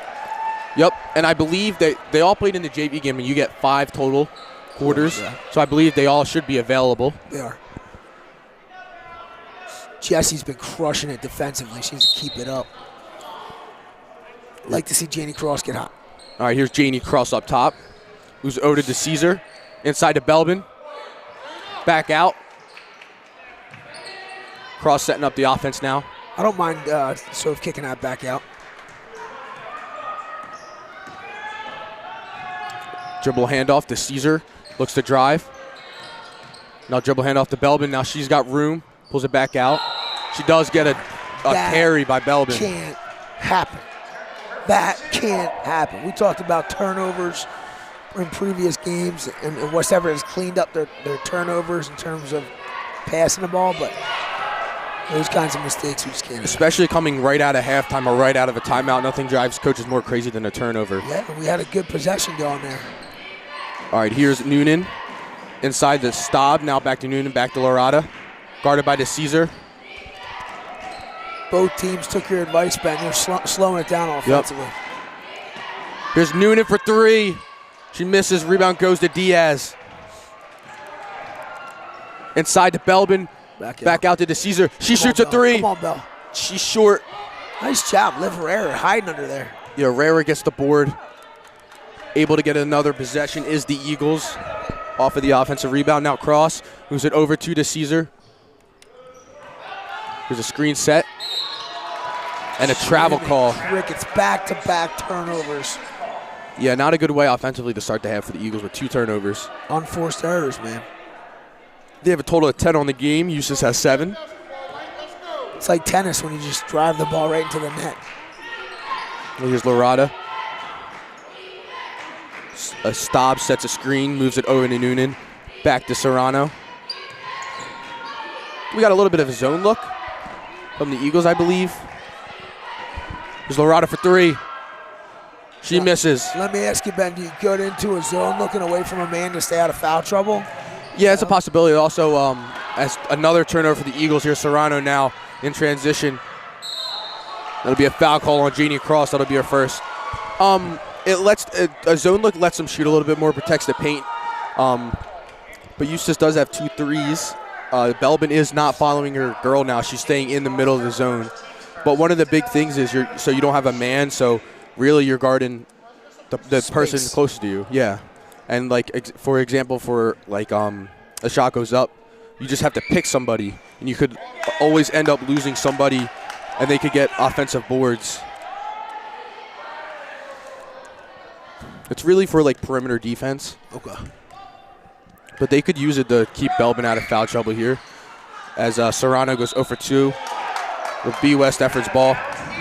Yep, and I believe that they all played in the JV game, and you get 5 total quarters, Yeah. so I believe they all should be available. They are. Jessie's been crushing it defensively. She needs to keep it up. Like to see Janie Cross get hot. All right, here's Janie Cross up top, who's owed to Caesar. Inside to Belbin. Back out. Cross setting up the offense now. I don't mind sort of kicking that back out. Dribble handoff to Caesar. Looks to drive. Now dribble handoff to Belbin. Now she's got room. Pulls it back out. She does get a carry by Belbin. Can't happen. That can't happen. We talked about turnovers in previous games, and West Defford has cleaned up their turnovers in terms of passing the ball, but those kinds of mistakes we just can't have. Especially coming right out of halftime or right out of a timeout. Nothing drives coaches more crazy than a turnover. Yeah, we had a good possession going there. All right, here's Noonan inside the Staub. Now back to Noonan, back to Lorada. Guarded by the Caesar. Both teams took your advice, Ben. They're slowing it down offensively. Yep. Here's Noonan for 3. She misses. Rebound goes to Diaz. Inside to Belbin. Back out to the Caesar. She shoots a 3. Come on, Bell. She's short. Nice job, Liv Herrera hiding under there. Yeah, Herrera gets the board. Able to get another possession is the Eagles. Off of the offensive rebound. Now Cross moves it over to the Caesar. Here's a screen set. And a travel call. Rick, it's back-to-back turnovers. Yeah, not a good way offensively to start the half for the Eagles with 2 turnovers. Unforced errors, man. They have a total of 10 on the game. Eustace has 7. It's like tennis when you just drive the ball right into the net. Well, here's Lorada. Staub sets a screen, moves it over to Noonan. Back to Serrano. We got a little bit of a zone look from the Eagles, I believe. Here's Lorada for 3. She misses. Let me ask you, Ben, do you go into a zone looking away from a man to stay out of foul trouble? Yeah, it's a possibility. Also, as another turnover for the Eagles here, Serrano now in transition. That'll be a foul call on Janie Cross. That'll be her first. It lets a zone look lets them shoot a little bit more, protects the paint. But Eustace does have 2 threes. Belbin is not following her girl now. She's staying in the middle of the zone. But one of the big things is so you don't have a man, so really you're guarding the person closest to you. Yeah. And like for example, for like a shot goes up, you just have to pick somebody, and you could always end up losing somebody, and they could get offensive boards. It's really for like perimeter defense. Okay. But they could use it to keep Belbin out of foul trouble here, as Serrano goes 0 for 2 with B West Efford's ball.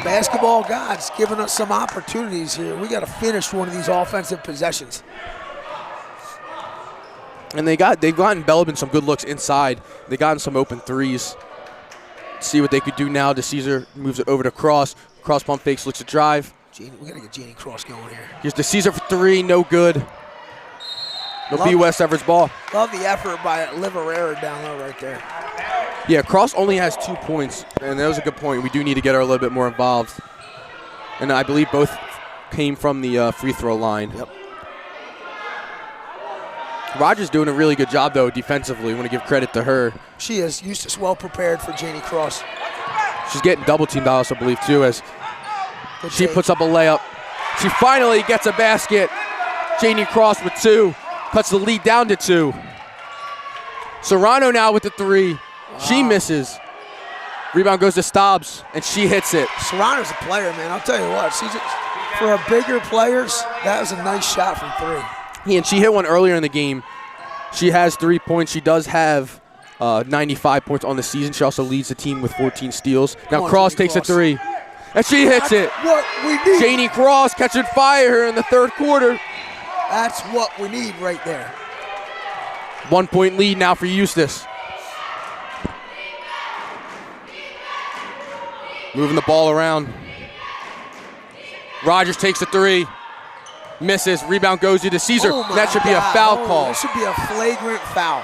Basketball gods giving us some opportunities here. We got to finish one of these offensive possessions. And they've gotten Belbin some good looks inside. They gotten some open threes. See what they could do now. DeCesar moves it over to Cross. Cross pump fakes, looks to drive. We got to get Janie Cross going here. Here's DeCesar for 3, no good. No B West Efford's ball. Love the effort by Liverera down low right there. Yeah, Cross only has 2 points, and that was a good point. We do need to get her a little bit more involved. And I believe both came from the free throw line. Yep. Rogers doing a really good job, though, defensively. I want to give credit to her. She is. Eustace well prepared for Janie Cross. She's getting double teamed, I also believe, too, as Good she take. puts up a layup. She finally gets a basket. Janie Cross with 2. Cuts the lead down to 2. Serrano now with the 3. She misses. Rebound goes to Stobbs, and she hits it. Serrano's a player, man. I'll tell you what. For our bigger players, that was a nice shot from 3. Yeah, and she hit one earlier in the game. She has 3 points. She does have 95 points on the season. She also leads the team with 14 steals. Now Cross takes a 3, and she hits it. What we need. Janie Cross catching fire in the third quarter. That's what we need right there. 1 point lead now for Eustace. Moving the ball around. Rogers takes a 3. Misses. Rebound goes to DeCesar. Oh my That should be a God. foul Oh, call. That should be a flagrant foul.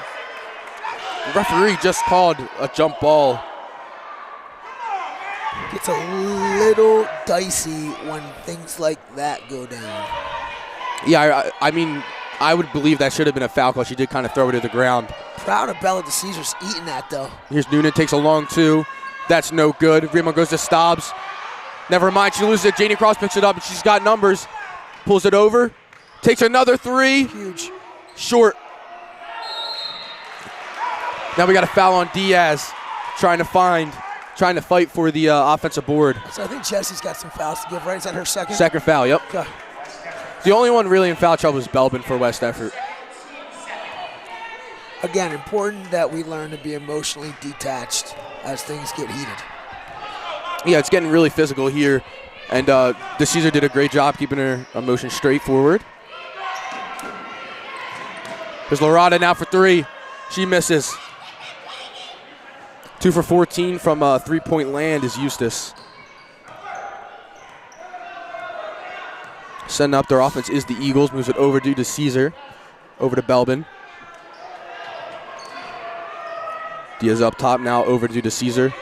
The referee just called a jump ball. It's a little dicey when things like that go down. Yeah, I mean, I would believe that should have been a foul call. She did kind of throw it to the ground. Proud of Bella DeCesar's eating that, though. Here's Noonan, takes a long 2. That's no good. Rebound goes to Stobbs. Never mind, she loses it. Janie Cross picks it up, and she's got numbers. Pulls it over. Takes another 3. Huge. Short. Now we got a foul on Diaz. Trying to fight for the offensive board. So I think Jesse's got some fouls to give, right? Is that her second? Second foul, yep. Okay. The only one really in foul trouble is Belbin for West Effort. Again, important that we learn to be emotionally detached as things get heated. Yeah, it's getting really physical here. And DeCesar did a great job keeping her emotion straightforward. There's Lorada now for 3. She misses. 2 for 14 from three-point land is Eustace. Setting up their offense is the Eagles. Moves it over to DeCesar. Over to Belbin. Diaz up top now over to DeCesar.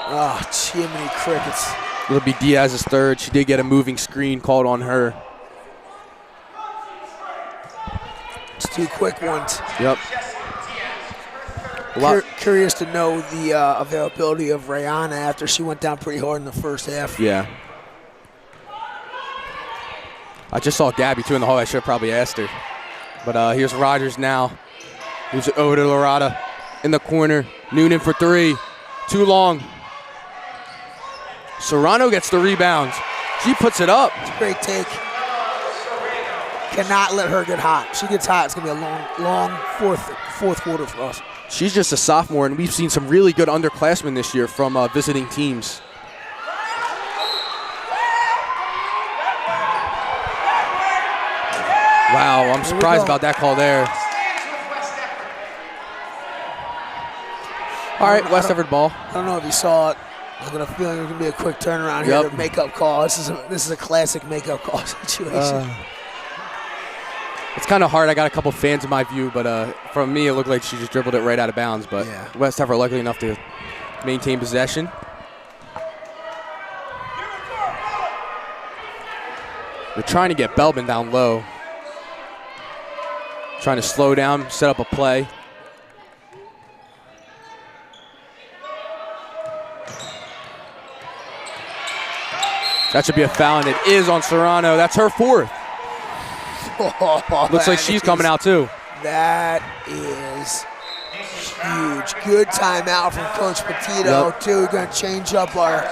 Oh, Jiminy Crickets. It'll be Diaz's 3rd. She did get a moving screen called on her. It's 2 quick ones. Yep. Curious to know the availability of Rihanna after she went down pretty hard in the first half. Yeah. I just saw Gabby too in the hall. I should have probably asked her. But here's Rogers now. Moves it over to Lorada in the corner. Noonan for 3. Too long. Serrano gets the rebound. She puts it up. It's a great take. Cannot let her get hot. She gets hot, it's going to be a long fourth quarter for us. She's just a sophomore, and we've seen some really good underclassmen this year from visiting teams. Wow, I'm surprised about that call there. All right, West Effort ball. I don't know if you saw it. I got a feeling there's going to be a quick turnaround here. Yep. The makeup call. This is a classic makeup call situation. It's kind of hard. I got a couple fans in my view, but from me, it looked like she just dribbled it right out of bounds. But Yeah. West Effort lucky enough to maintain possession. They're trying to get Belbin down low. Trying to slow down, set up a play. That should be a foul, and it is on Serrano. That's her fourth. Looks like she's coming out too. That is huge. Good timeout from Coach Petito, too. We're going to change up our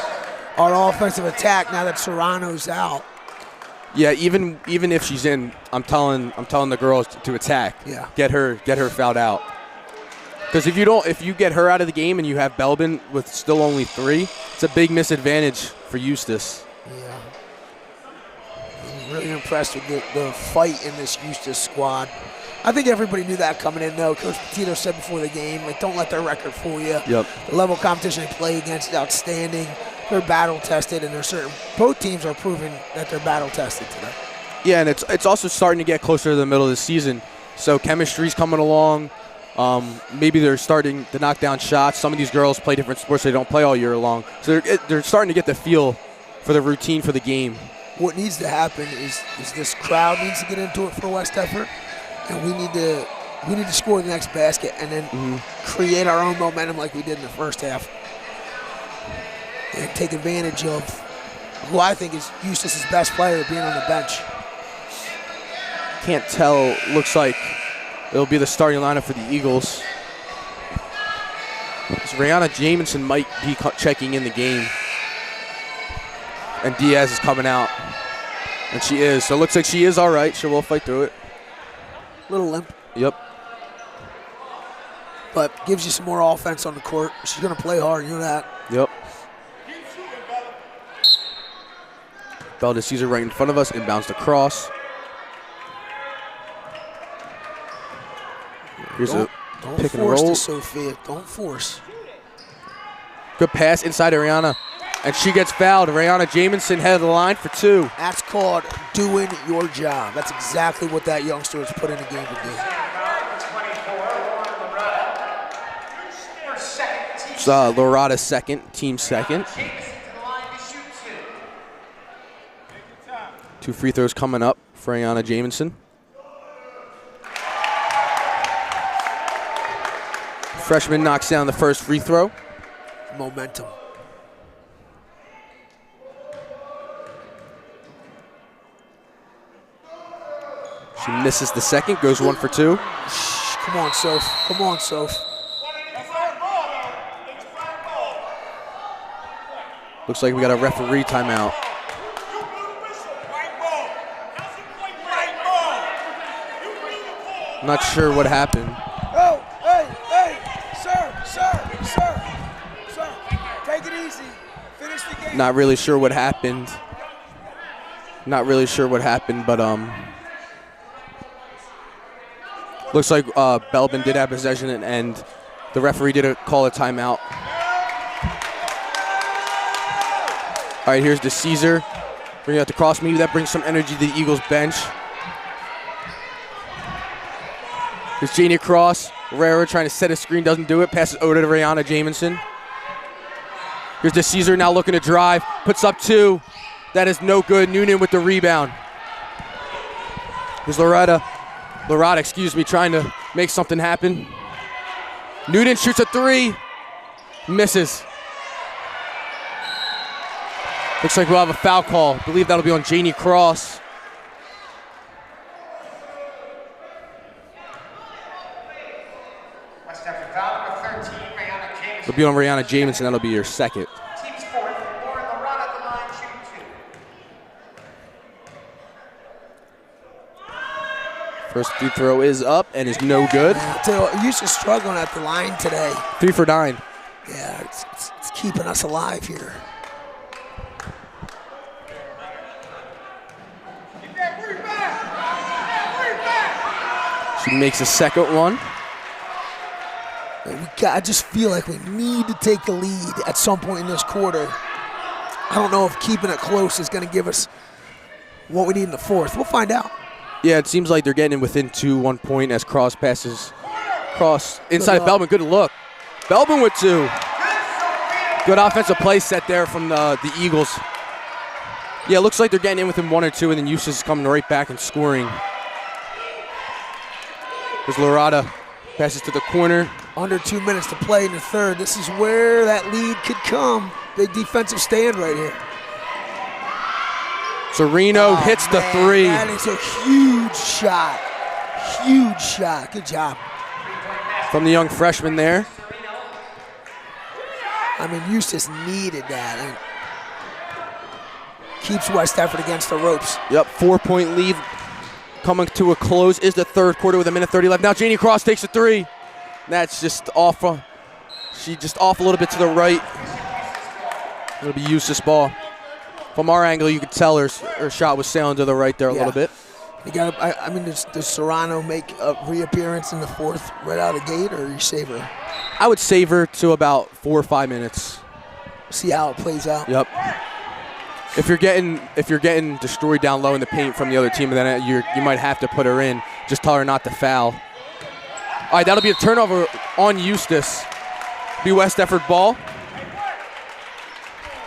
offensive attack now that Serrano's out. Yeah, even if she's in, I'm telling the girls to attack. Yeah. Get her fouled out. Because if you get her out of the game and you have Belbin with still only 3, it's a big misadvantage for Eustace. Yeah. I'm really impressed with the fight in this Eustace squad. I think everybody knew that coming in, though. Coach Petito said before the game, like, don't let their record fool you. Yep. The level of competition they play against is outstanding. They're battle-tested, and both teams are proving that they're battle-tested today. Yeah, and it's also starting to get closer to the middle of the season. So chemistry's coming along. Maybe they're starting to knock down shots. Some of these girls play different sports. They don't play all year long. So they're starting to get the feel for the routine for the game. What needs to happen is this crowd needs to get into it for West Effort, and we need to score the next basket and then create our own momentum like we did in the first half, and take advantage of who I think is Eustace's best player being on the bench. Can't tell. Looks like it'll be the starting lineup for the Eagles. So Rihanna Jamison might be checking in the game. And Diaz is coming out. And she is. So it looks like she is all right. She will fight through it. Little limp. Yep. But gives you some more offense on the court. She's going to play hard. You know that. Yep. Belda sees her right in front of us. Inbounds the cross. Here's a pick and roll. Don't force, Sophia. Don't force. Good pass inside Ariana. And she gets fouled. Rihanna Jamison head of the line for 2. That's called doing your job. That's exactly what that youngster was put in the game to do. It's Lorada's second, team second. 2 free throws coming up for Rihanna Jamison. Freshman knocks down the first free throw. Momentum. She misses the second, goes 1 for 2. Come on, Soph. Come on, Soph. Looks like we got a referee timeout. Not sure what happened. Oh, hey, sir. Take it easy. Finish the game. Not really sure what happened. But looks like Belbin did have possession, and the referee did call a timeout. All right, here's the Caesar. Bring out the cross. Maybe that brings some energy to the Eagles bench. Here's Janie across. Herrera trying to set a screen, doesn't do it. Passes over to Rihanna Jamison. Here's the Caesar now looking to drive. Puts up 2. That is no good. Noonan with the rebound. Here's Lorada, trying to make something happen. Noonan shoots a 3. Misses. Looks like we'll have a foul call. I believe that'll be on Janie Cross. It'll be on Rihanna Jamison. That'll be your second. Team's fourth, Lauren Lorada at the line, shooting 2. First free throw is up and is no good. I'll tell you what, Eustace struggling at the line today. 3 for 9. Yeah, it's keeping us alive here. She makes a second one. I just feel like we need to take the lead at some point in this quarter. I don't know if keeping it close is going to give us what we need in the fourth. We'll find out. Yeah, it seems like they're getting within 1 point as Cross passes. Cross inside of Belbin. Good look. Belbin with 2. Good offensive play set there from the Eagles. Yeah, it looks like they're getting in within 1 or 2, and then Eustace is coming right back and scoring. There's Lorada. Passes to the corner. Under 2 minutes to play in the third. This is where that lead could come. Big defensive stand right here. Sereno hits the three. That is a huge shot. Huge shot. Good job. From the young freshman there. I mean, Eustace needed that. And keeps West Effort against the ropes. Yep, 4-point lead coming to a close is the third quarter with 1:30 left. Now Janie Cross takes a three. That's just off. She just off a little bit to the right. It'll be Eustace ball. From our angle, you could tell her shot was sailing to the right there a little bit. You got. I mean, does Serrano make a reappearance in the fourth right out of the gate, or you save her? I would save her to about 4 or 5 minutes. See how it plays out. Yep. If you're getting destroyed down low in the paint from the other team, then you might have to put her in. Just tell her not to foul. All right, that'll be a turnover on Eustace. Be West Effort ball.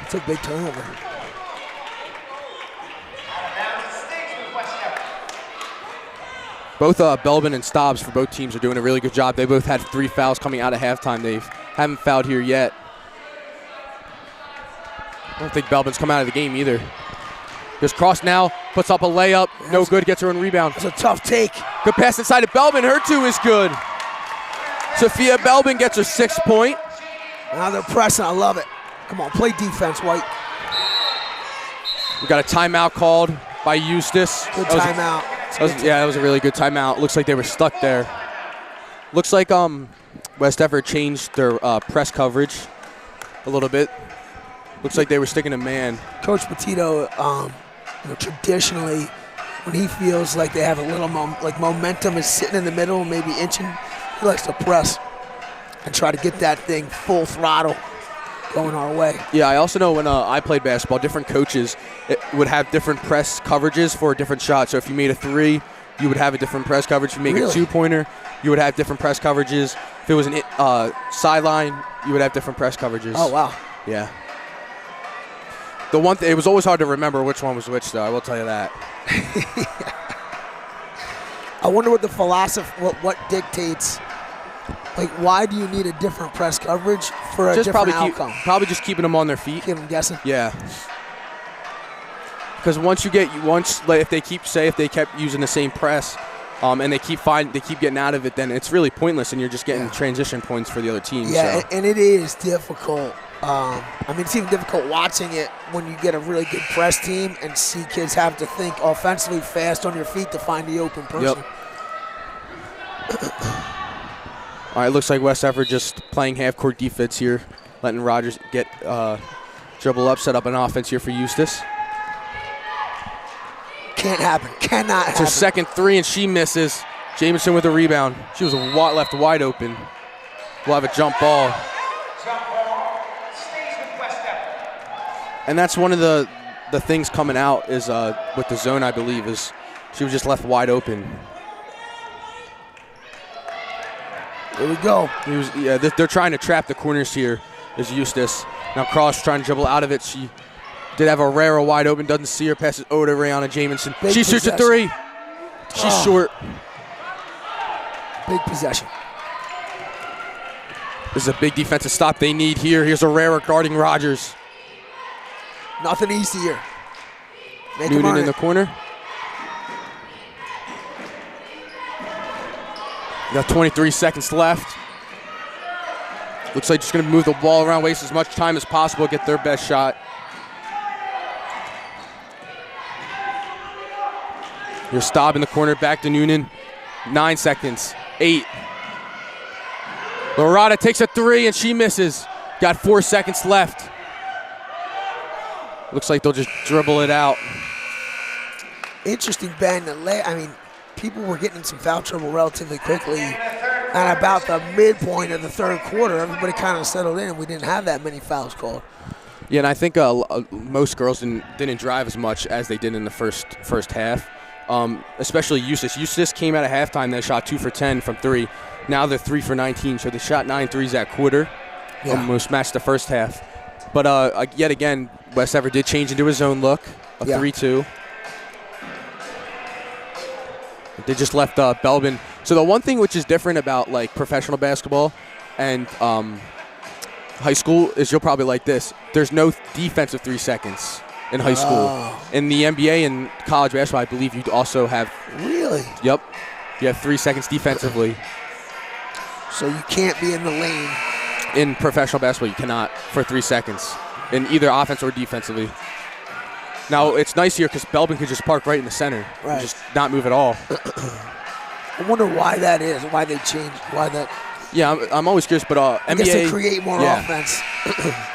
It's a big turnover. Both Belbin and Stobbs for both teams are doing a really good job. They both had 3 fouls coming out of halftime. They haven't fouled here yet. I don't think Belbin's come out of the game either. Goes cross now, puts up a layup. No good, gets her own rebound. That's a tough take. Good pass inside to Belbin. Her 2 is good. Sophia Belbin gets her 6th point. Now they're pressing. I love it. Come on, play defense, White. We got a timeout called by Eustace. Good timeout. That was a really good timeout. Looks like they were stuck there. Looks like West Effort changed their press coverage a little bit. Looks like they were sticking to man. Coach Petito, traditionally, when he feels like they have a little momentum is sitting in the middle, maybe inching, he likes to press and try to get that thing full throttle going our way. Yeah, I also know when I played basketball, different coaches would have different press coverages for different shots. So if you made a 3, you would have a different press coverage. If you make a 2-pointer, you would have different press coverages. If it was an sideline, you would have different press coverages. Oh, wow. Yeah. It was always hard to remember which one was which, though. I will tell you that. I wonder what the philosophy, what dictates. Like, why do you need a different press coverage for a different outcome? Probably just keeping them on their feet. Keep them guessing. Yeah. Because if they kept using the same press, and they keep getting out of it, then it's really pointless, and you're just getting transition points for the other team. Yeah, so. and it is difficult. It's even difficult watching it when you get a really good press team and see kids have to think offensively fast on your feet to find the open person. Yep. All right, looks like West Effort just playing half-court defense here, letting Rogers get dribble up, set up an offense here for Eustace. Can't happen. Cannot happen. It's her second 3, and she misses. Jamison with a rebound. She was left wide open. We'll have a jump ball. And that's one of the things coming out is with the zone, I believe, is she was just left wide open. Here we go. They're trying to trap the corners here, is Eustace. Now Cross trying to dribble out of it. She did have Herrera wide open, doesn't see her, passes over to Rihanna Jamison. She shoots a 3. She's short. Big possession. This is a big defensive stop they need here. Here's Herrera guarding Rogers. Nothing easy here. Noonan in the corner. Got 23 seconds left. Looks like just going to move the ball around, waste as much time as possible, get their best shot. Here's Staub in the corner, back to Noonan. 9 seconds, 8. Lorada takes a 3 and she misses. Got 4 seconds left. Looks like they'll just dribble it out. Interesting, Ben. People were getting in some foul trouble relatively quickly. And about the midpoint of the third quarter, everybody kind of settled in and we didn't have that many fouls called. Yeah, and I think most girls didn't drive as much as they did in the first half. Especially Eustace. Eustace came out of halftime, they shot 2 for 10 from 3. Now they're 3 for 19, so they shot 9 threes that quarter. Yeah. Almost matched the first half. But yet again, West Effort did change into his own look, a 3-2. They just left Belbin. So the one thing which is different about like professional basketball and high school is you'll probably like this. There's no defensive 3 seconds. in high school. Oh. In the NBA and college basketball, I believe you also have. Really? Yep. You have 3 seconds defensively. So you can't be in the lane. In professional basketball, you cannot for 3 seconds in either offense or defensively. Now, it's nice here because Belbin could just park right in the center and just not move at all. I wonder why that is, why they changed, why that. Yeah, I'm always curious, but I NBA. guess they create more offense.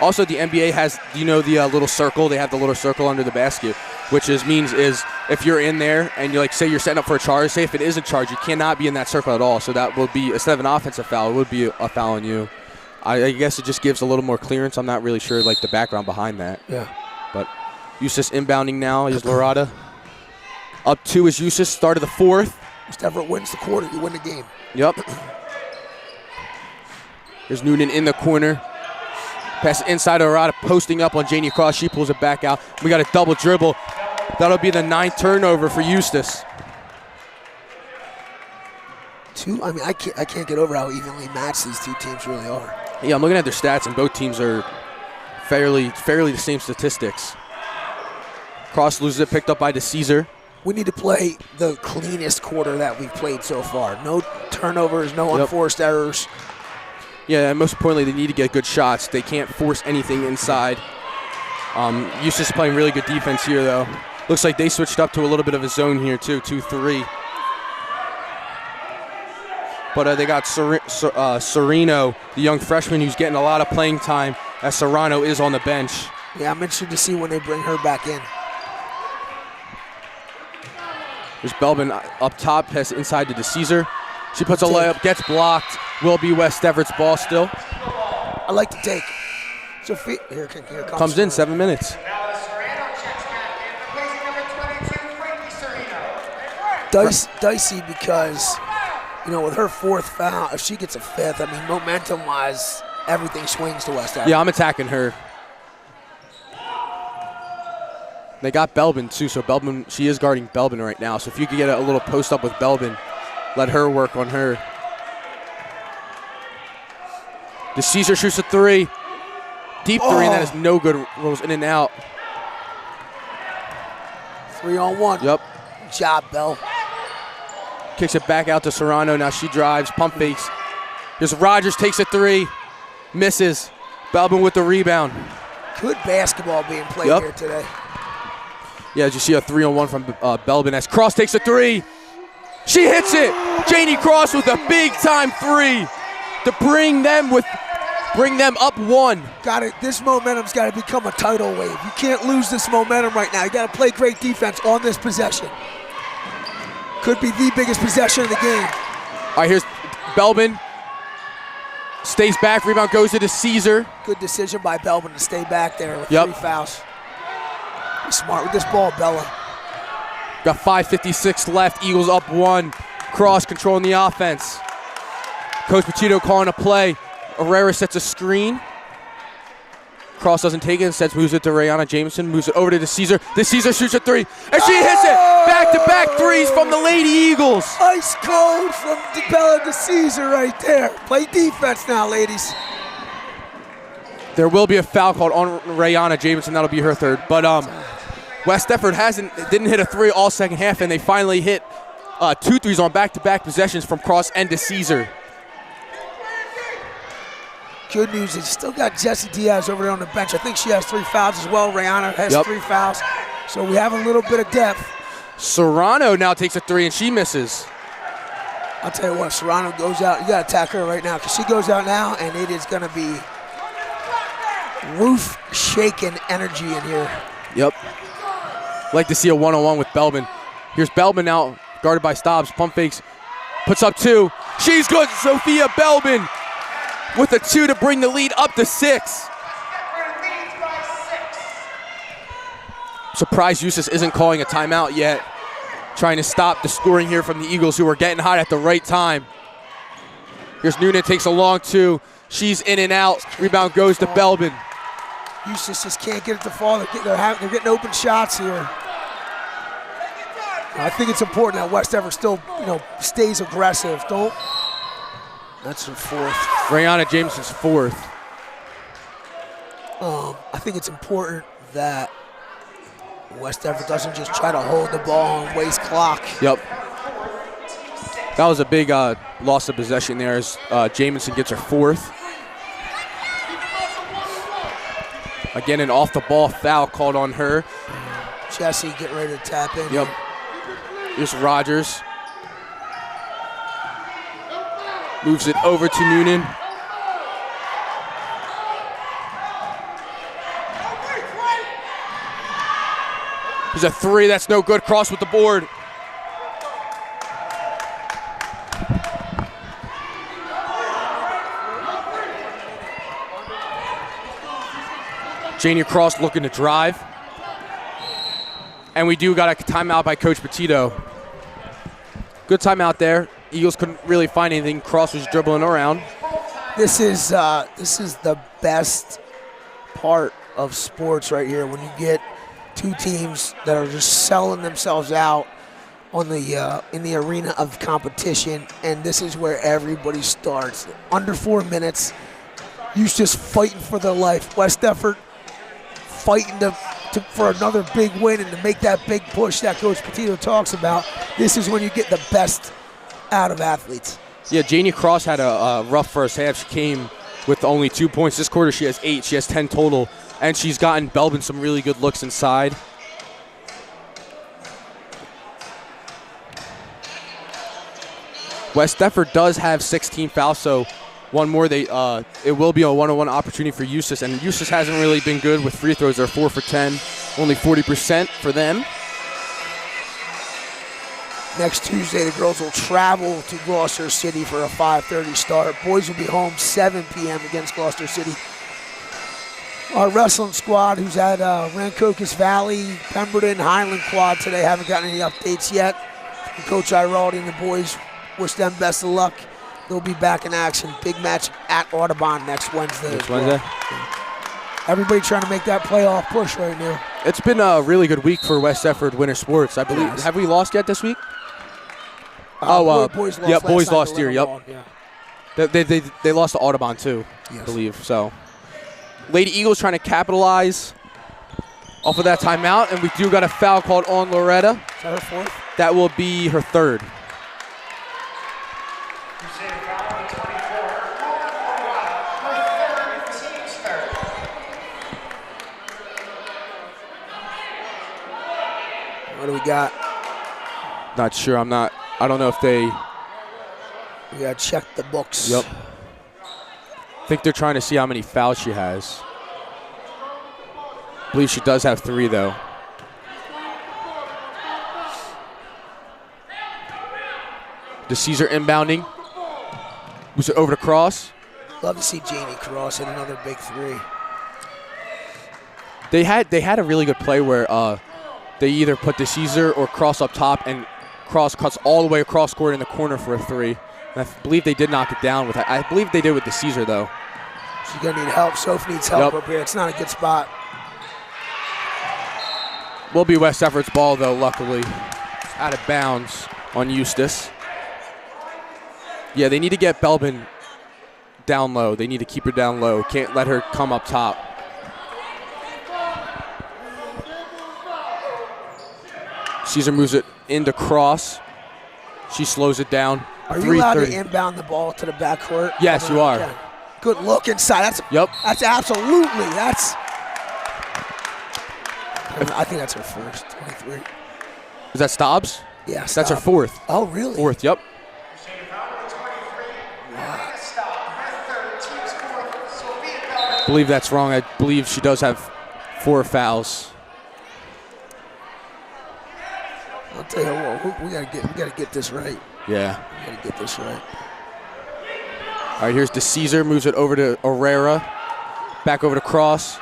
Also, the NBA has, the little circle? They have the little circle under the basket, which means if you're in there and you're say you're setting up for a charge, say if it is a charge, you cannot be in that circle at all. So that will be, instead of an offensive foul, it would be a foul on you. I guess it just gives a little more clearance. I'm not really sure the background behind that. Yeah. But Eustace inbounding now is Lorada. Up 2 is Eustace, start of the 4th. If Everett wins the quarter, you win the game. Yep. There's Noonan in the corner. Pass inside of Lorada, posting up on Janie Cross. She pulls it back out. We got a double dribble. That'll be the 9th turnover for Eustace. I can't get over how evenly matched these two teams really are. Yeah, I'm looking at their stats, and both teams are fairly the same statistics. Cross loses it, picked up by DeCesar. We need to play the cleanest quarter that we've played so far. No turnovers, no unforced errors. Yeah, and most importantly, they need to get good shots. They can't force anything inside. Eustace playing really good defense here, though. Looks like they switched up to a little bit of a zone here, too, 2-3. But they got Sereno, the young freshman, who's getting a lot of playing time, as Serrano is on the bench. Yeah, I'm interested to see when they bring her back in. There's Belbin up top, pass inside to DeCesar. She puts a layup, gets blocked. Will be West Everett's ball still. I like to take. So here comes in, 7 minutes. Now the Serrano checks back in, replacing number 22, Frankie Sereno. Dicey because, with her 4th foul, if she gets a 5th, momentum-wise, everything swings to West Everett. Yeah, I'm attacking her. They got Belbin, too, so Belbin, she is guarding Belbin right now. So if you could get a little post up with Belbin, let her work on her. DeCesar shoots a 3. Deep 3, and that is no good. Rolls in and out. 3-on-1. Yep. Good job, Bell. Kicks it back out to Serrano. Now she drives, pump fakes. Here's Rogers, takes a 3. Misses. Belbin with the rebound. Good basketball being played here today. Yeah, as you see a 3-on-1 from Belbin as Cross takes a 3. She hits it. Janie Cross with a big-time 3 to bring them up 1. This momentum's got to become a tidal wave. You can't lose this momentum right now. You got to play great defense on this possession. Could be the biggest possession of the game. All right, here's Belbin. Stays back. Rebound goes to DeCesar. Good decision by Belbin to stay back there with 3 fouls. Be smart with this ball, Bella. Got 5:56 left. Eagles up 1. Cross controlling the offense. Coach Pachito calling a play. Herrera sets a screen. Cross doesn't take it. Instead moves it to Rayana Jameson. Moves it over to DeCesar. DeCesar shoots a 3. And she hits it. Back-to-back 3s from the Lady Eagles. Ice cold from Bella DeCesar right there. Play defense now, ladies. There will be a foul called on Rayana Jameson. That'll be her 3rd. But West Effort didn't hit a 3 all second half, and they finally hit 2 threes on back-to-back possessions from Cross and DeCesar. Good news is still got Jessie Diaz over there on the bench. I think she has 3 fouls as well. Rayana has 3 fouls. So we have a little bit of depth. Serrano now takes a 3, and she misses. I'll tell you what, Serrano goes out. You got to attack her right now because she goes out now, and it is going to be roof-shaking energy in here. Yep. Like to see a one-on-one with Belbin. Here's Belbin now, guarded by Stobbs. Pump fakes, puts up 2. She's good. Sophia Belbin with a 2 to bring the lead up to 6. Surprised Eustace isn't calling a timeout yet. Trying to stop the scoring here from the Eagles, who are getting hot at the right time. Here's Noonan, takes a long 2. She's in and out. Rebound goes to Belbin. Eustace just can't get it to fall. They're getting open shots here. I think it's important that West Everett still, stays aggressive. That's her 4th. Rayana Jameson's 4th. I think it's important that West Effort doesn't just try to hold the ball and waste clock. Yep. That was a big loss of possession there as Jamison gets her 4th. Again, an off-the-ball foul called on her. Jesse getting ready to tap in. Yep. Here's Rogers. Moves it over to Noonan. There's a 3, that's no good. Cross with the board. Jania Cross looking to drive. And we do got a timeout by Coach Petito. Good timeout there. Eagles couldn't really find anything. Cross was dribbling around. This is the best part of sports right here, when you get two teams that are just selling themselves out on the in the arena of competition, and this is where everybody starts. Under 4 minutes, Eustace fighting for their life. West Effort fighting for another big win and to make that big push that Coach Petito talks about. This is when you get the best out of athletes. Yeah, Janie Cross had a rough first half. She came with only 2 points. This quarter she has 8. She has 10 total, and she's gotten Belbin some really good looks inside. West Effort does have 16 fouls, so one more. It will be a one-on-one opportunity for Eustace, and Eustace hasn't really been good with free throws. They're 4 for 10, only 40% for them. Next Tuesday, the girls will travel to Gloucester City for a 5:30 start. Boys will be home 7 p.m. against Gloucester City. Our wrestling squad, who's at Rancocas Valley, Pemberton, Highland Quad today, haven't gotten any updates yet. Coach Iraldi and the boys, wish them best of luck. They'll be back in action. Big match at Audubon next Wednesday. Next Wednesday. Everybody trying to make that playoff push right now. It's been a really good week for West Effort Winter Sports, I believe. Yes. Have we lost yet this week? Boys lost. Yeah, boys lost here. here. Yep. They lost to Audubon too, Yes. I believe. So, Lady Eagles trying to capitalize off of that timeout, and we do got a foul called on Loretta. Is that her fourth? That will be her third. What do we got? Not sure. I don't know if they. We got to check the books. Yep. I think they're trying to see how many fouls she has. I believe she does have 3, though. The Caesar inbounding. Was it over to Cross? Love to see Janie Cross hit another big 3. They had a really good play where they either put the Caesar or Cross up top, and Cross cuts all the way across court in the corner for a 3. And I believe they did knock it down with. I believe they did with the Caesar though. She's gonna need help. Sophie needs help Yep. up here. It's not a good spot. Will be West Effort's ball though. Luckily, it's out of bounds on Eustace. Yeah, they need to get Belbin down low. They need to keep her down low. Can't let her come up top. Caesar moves it into Cross. She slows it down. Are you allowed to 3:30. inbound the ball to the backcourt? Yes, you are. Okay. Good look inside. Yep. That's absolutely. I think that's her first. 23. Is that Stobbs? Yes. That's her 4th. Oh, really? 4th, yep. I believe that's wrong. I believe she does have 4 fouls. I'll tell you what. We gotta get this right. Yeah. We gotta get this right. All right, here's the Caesar. Moves it over to Herrera. Back over to Cross.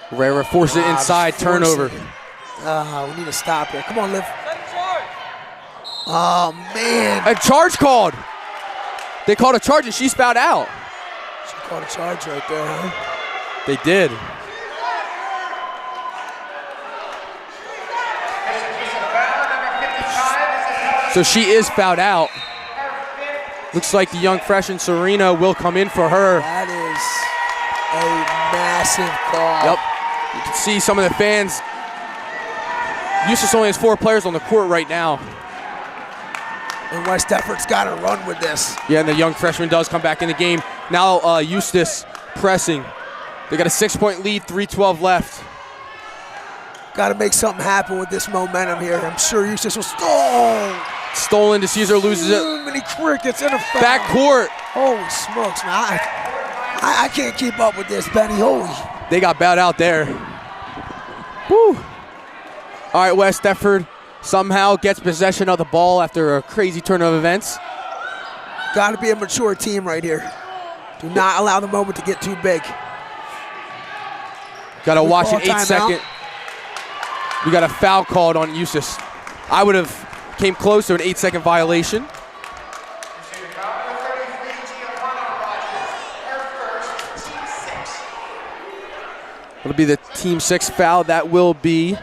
Herrera forces it inside. Just forcing Turnover. it. We need to stop here. Come on, Liv. Oh, man. A charge called. They called a charge and she's fouled out. She caught a charge right there, huh? They did. So she is fouled out. Looks like the young freshman Serena will come in for her. That is a Massive call. Yep. You can see some of the fans. Eustace only has 4 players on the court right now. And West Effort's got to run with this. Yeah, and the young freshman does come back in the game. Now Eustace pressing. They got a 6-point lead, 3:12 left. Got to make something happen with this momentum here. I'm sure Eustace will Stolen to Caesar, loses it. Too many crickets in a foul. Back court. Holy smokes, man. I can't keep up with this, Benny. Holy. They got bowed out there. Woo. All right, West Efford somehow gets possession of the ball after a crazy turn of events. Got to be a mature team right here. Do not allow the moment to get too big. Got to watch an 8 8-second. We got a foul called on Eustace. I would have came close to an 8-second violation. It'll be the team 6 foul. That will be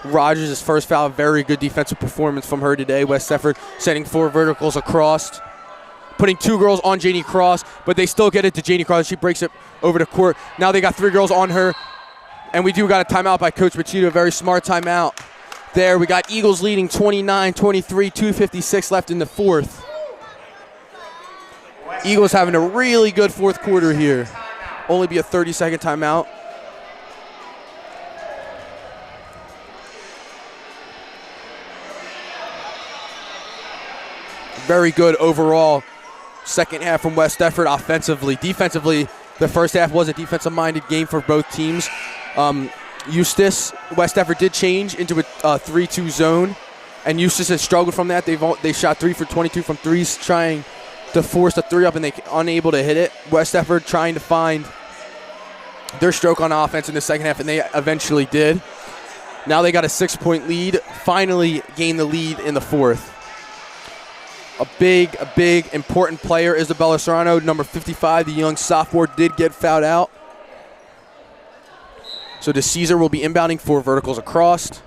Rogers' first foul. Very good defensive performance from her today. West Efford setting 4 verticals across, putting 2 girls on Janie Cross, but they still get it to Janie Cross. She breaks it over the court. Now they got 3 girls on her, and we do got a timeout by Coach Machito. A very smart timeout. There we got Eagles leading 29-23, 2:56 left in the 4th. Eagles having a really good 4th quarter here. Only be a 30-second timeout. Very good overall second half from West Efford offensively. Defensively, the first half was a defensive-minded game for both teams. Eustace, West Efford did change into a 3-2 zone, and Eustace has struggled from that. They shot 3 for 22 from threes, trying to force the 3 up, and they unable to hit it. West Efford trying to find their stroke on offense in the second half, and they eventually did. Now they got a 6-point lead, finally gained the lead in the 4th. A big, important player, Isabella Serrano, number 55, the young sophomore, did get fouled out. So DeCesar will be inbounding 4 verticals across.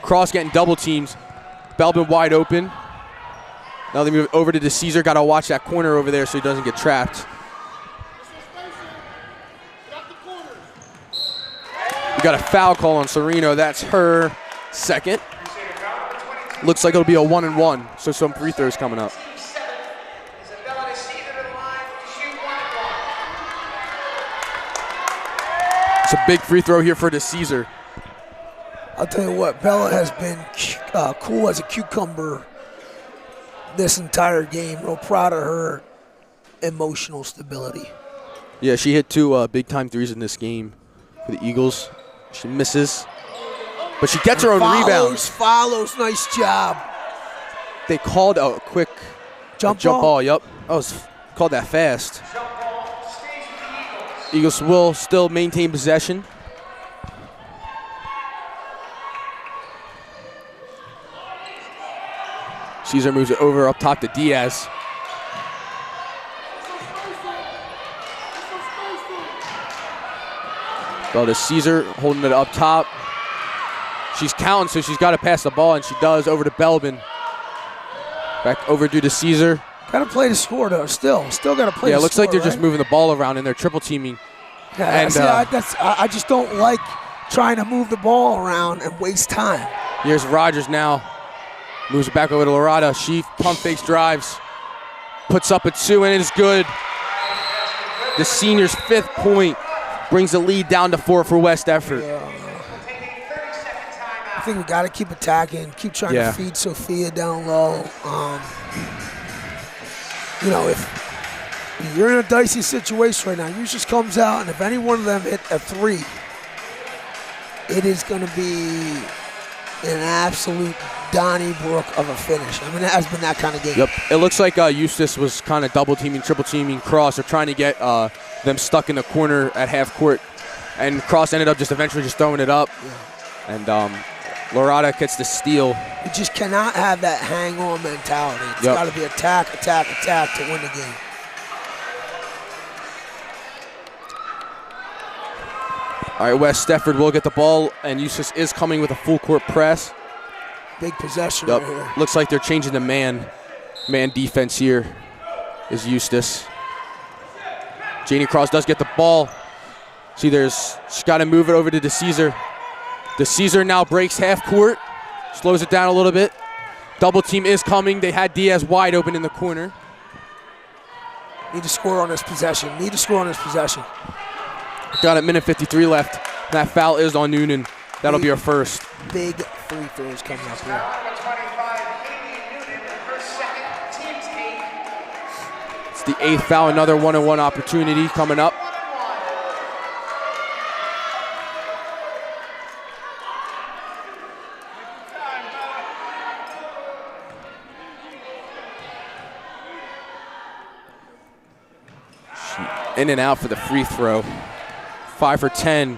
Cross getting double teams. Belbin wide open. Now they move over to DeCesar. Got to watch that corner over there so he doesn't get trapped. We got a foul call on Sereno. That's her second. Looks like it'll be a 1-and-1, so some free throws coming up. It's a big free throw here for DeCesar. I'll tell you what, Bella has been cool as a cucumber this entire game. Real proud of her emotional stability. Yeah, she hit 2 big-time threes in this game for the Eagles. She misses, but she gets her own rebound. Follows, nice job. They called a quick Jump ball. Yep, that was called that fast. Eagles will still maintain possession. Caesar moves it over up top to Diaz. Well, to Caesar holding it up top. She's counting, so she's got to pass the ball, and she does over to Belbin. Back over to Caesar. Got to play the score, though. Still got to play the score. Yeah, it looks like they're just moving the ball around, and they're triple teaming. Yeah, and, I just don't like trying to move the ball around and waste time. Here's Rogers now. Moves it back over to Lorada. She pump fakes, drives. Puts up a 2, and it is good. The senior's 5th point brings the lead down to 4 for West Efford. Yeah. I think we got to keep attacking, keep trying to feed Sophia down low. If you're in a dicey situation right now, Eustace comes out, and if any one of them hit a 3, it is going to be an absolute Donnybrook of a finish. I mean, it has been that kind of game. Yep. It looks like Eustace was kind of double teaming, triple teaming Cross. They're trying to get them stuck in the corner at half court, and Cross ended up just eventually just throwing it up. Yeah. And Lorada gets the steal. You just cannot have that hang-on mentality. It's got to be attack to win the game. All right, West Efford will get the ball, and Eustace is coming with a full court press. Big possession right here. Looks like they're changing the man defense here is Eustace. Janie Cross does get the ball. See, she's got to move it over to DeCesar. DeCesar now breaks half court, slows it down a little bit. Double team is coming. They had Diaz wide open in the corner. Need to score on this possession. Got a minute 53 left. That foul is on Noonan. That'll be our first. Big free throws coming up here. Number 25, Haley Noonan, her second, team's 8. It's the 8th foul. Another 1-on-1 opportunity coming up. In and out for the free throw. 5 for 10.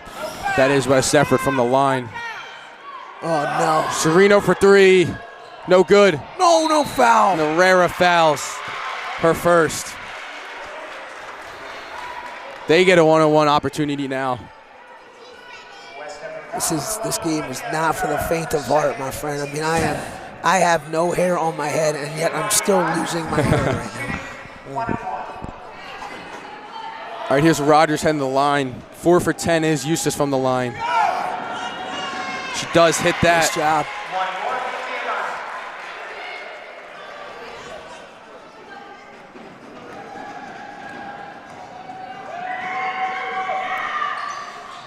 That is West Effort from the line. Oh, no. Sereno for 3. No good. No foul. Marraffa fouls. Her first. They get a 1-on-1 opportunity now. This game is not for the faint of heart, my friend. I mean, I have no hair on my head, and yet I'm still losing my hair right now. All right, here's Rogers heading the line. 4 for 10 is Eustace from the line. She does hit that. Nice job.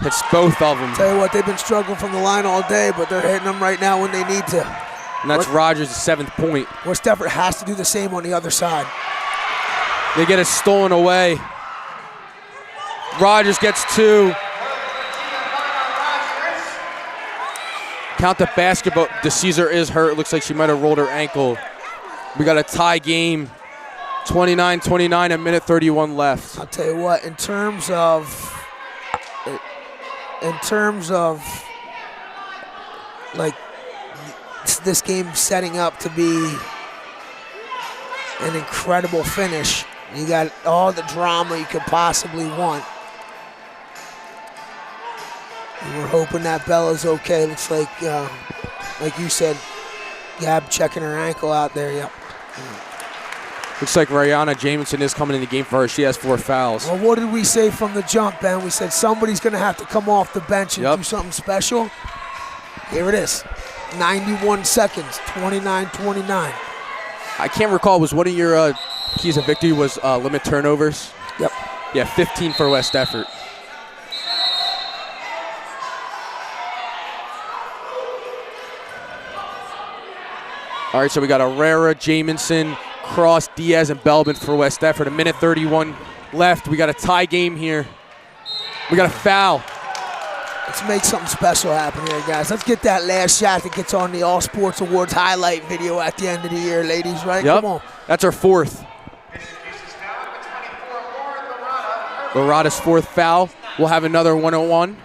Hits both of them. Tell you what, they've been struggling from the line all day, but they're hitting them right now when they need to. And that's Rogers' 7th point. West Effort has to do the same on the other side. They get it stolen away. Rogers gets 2. Count the basketball. DeCesar is hurt. Looks like she might have rolled her ankle. We got a tie game. 29-29, a minute 31 left. I'll tell you what, in terms of like this game setting up to be an incredible finish, you got all the drama you could possibly want. And we're hoping that Bella's okay. Looks like you said, Gab checking her ankle out there. Yep. Looks like Rihanna Jamison is coming in the game for her. She has 4 fouls. Well, what did we say from the jump, Ben? We said somebody's going to have to come off the bench and do something special. Here it is. 91 seconds, 29-29. I can't recall. Was one of your keys of victory was limit turnovers? Yep. Yeah, 15 for West Effort. All right, so we got Herrera, Jamison, Cross, Diaz, and Belbin for West Effort. A minute 31 left. We got a tie game here. We got a foul. Let's make something special happen here, guys. Let's get that last shot that gets on the All Sports Awards highlight video at the end of the year, ladies, right? Yep. Come on. That's our 4th. Lorada's 4th foul. We'll have another 1-on-1.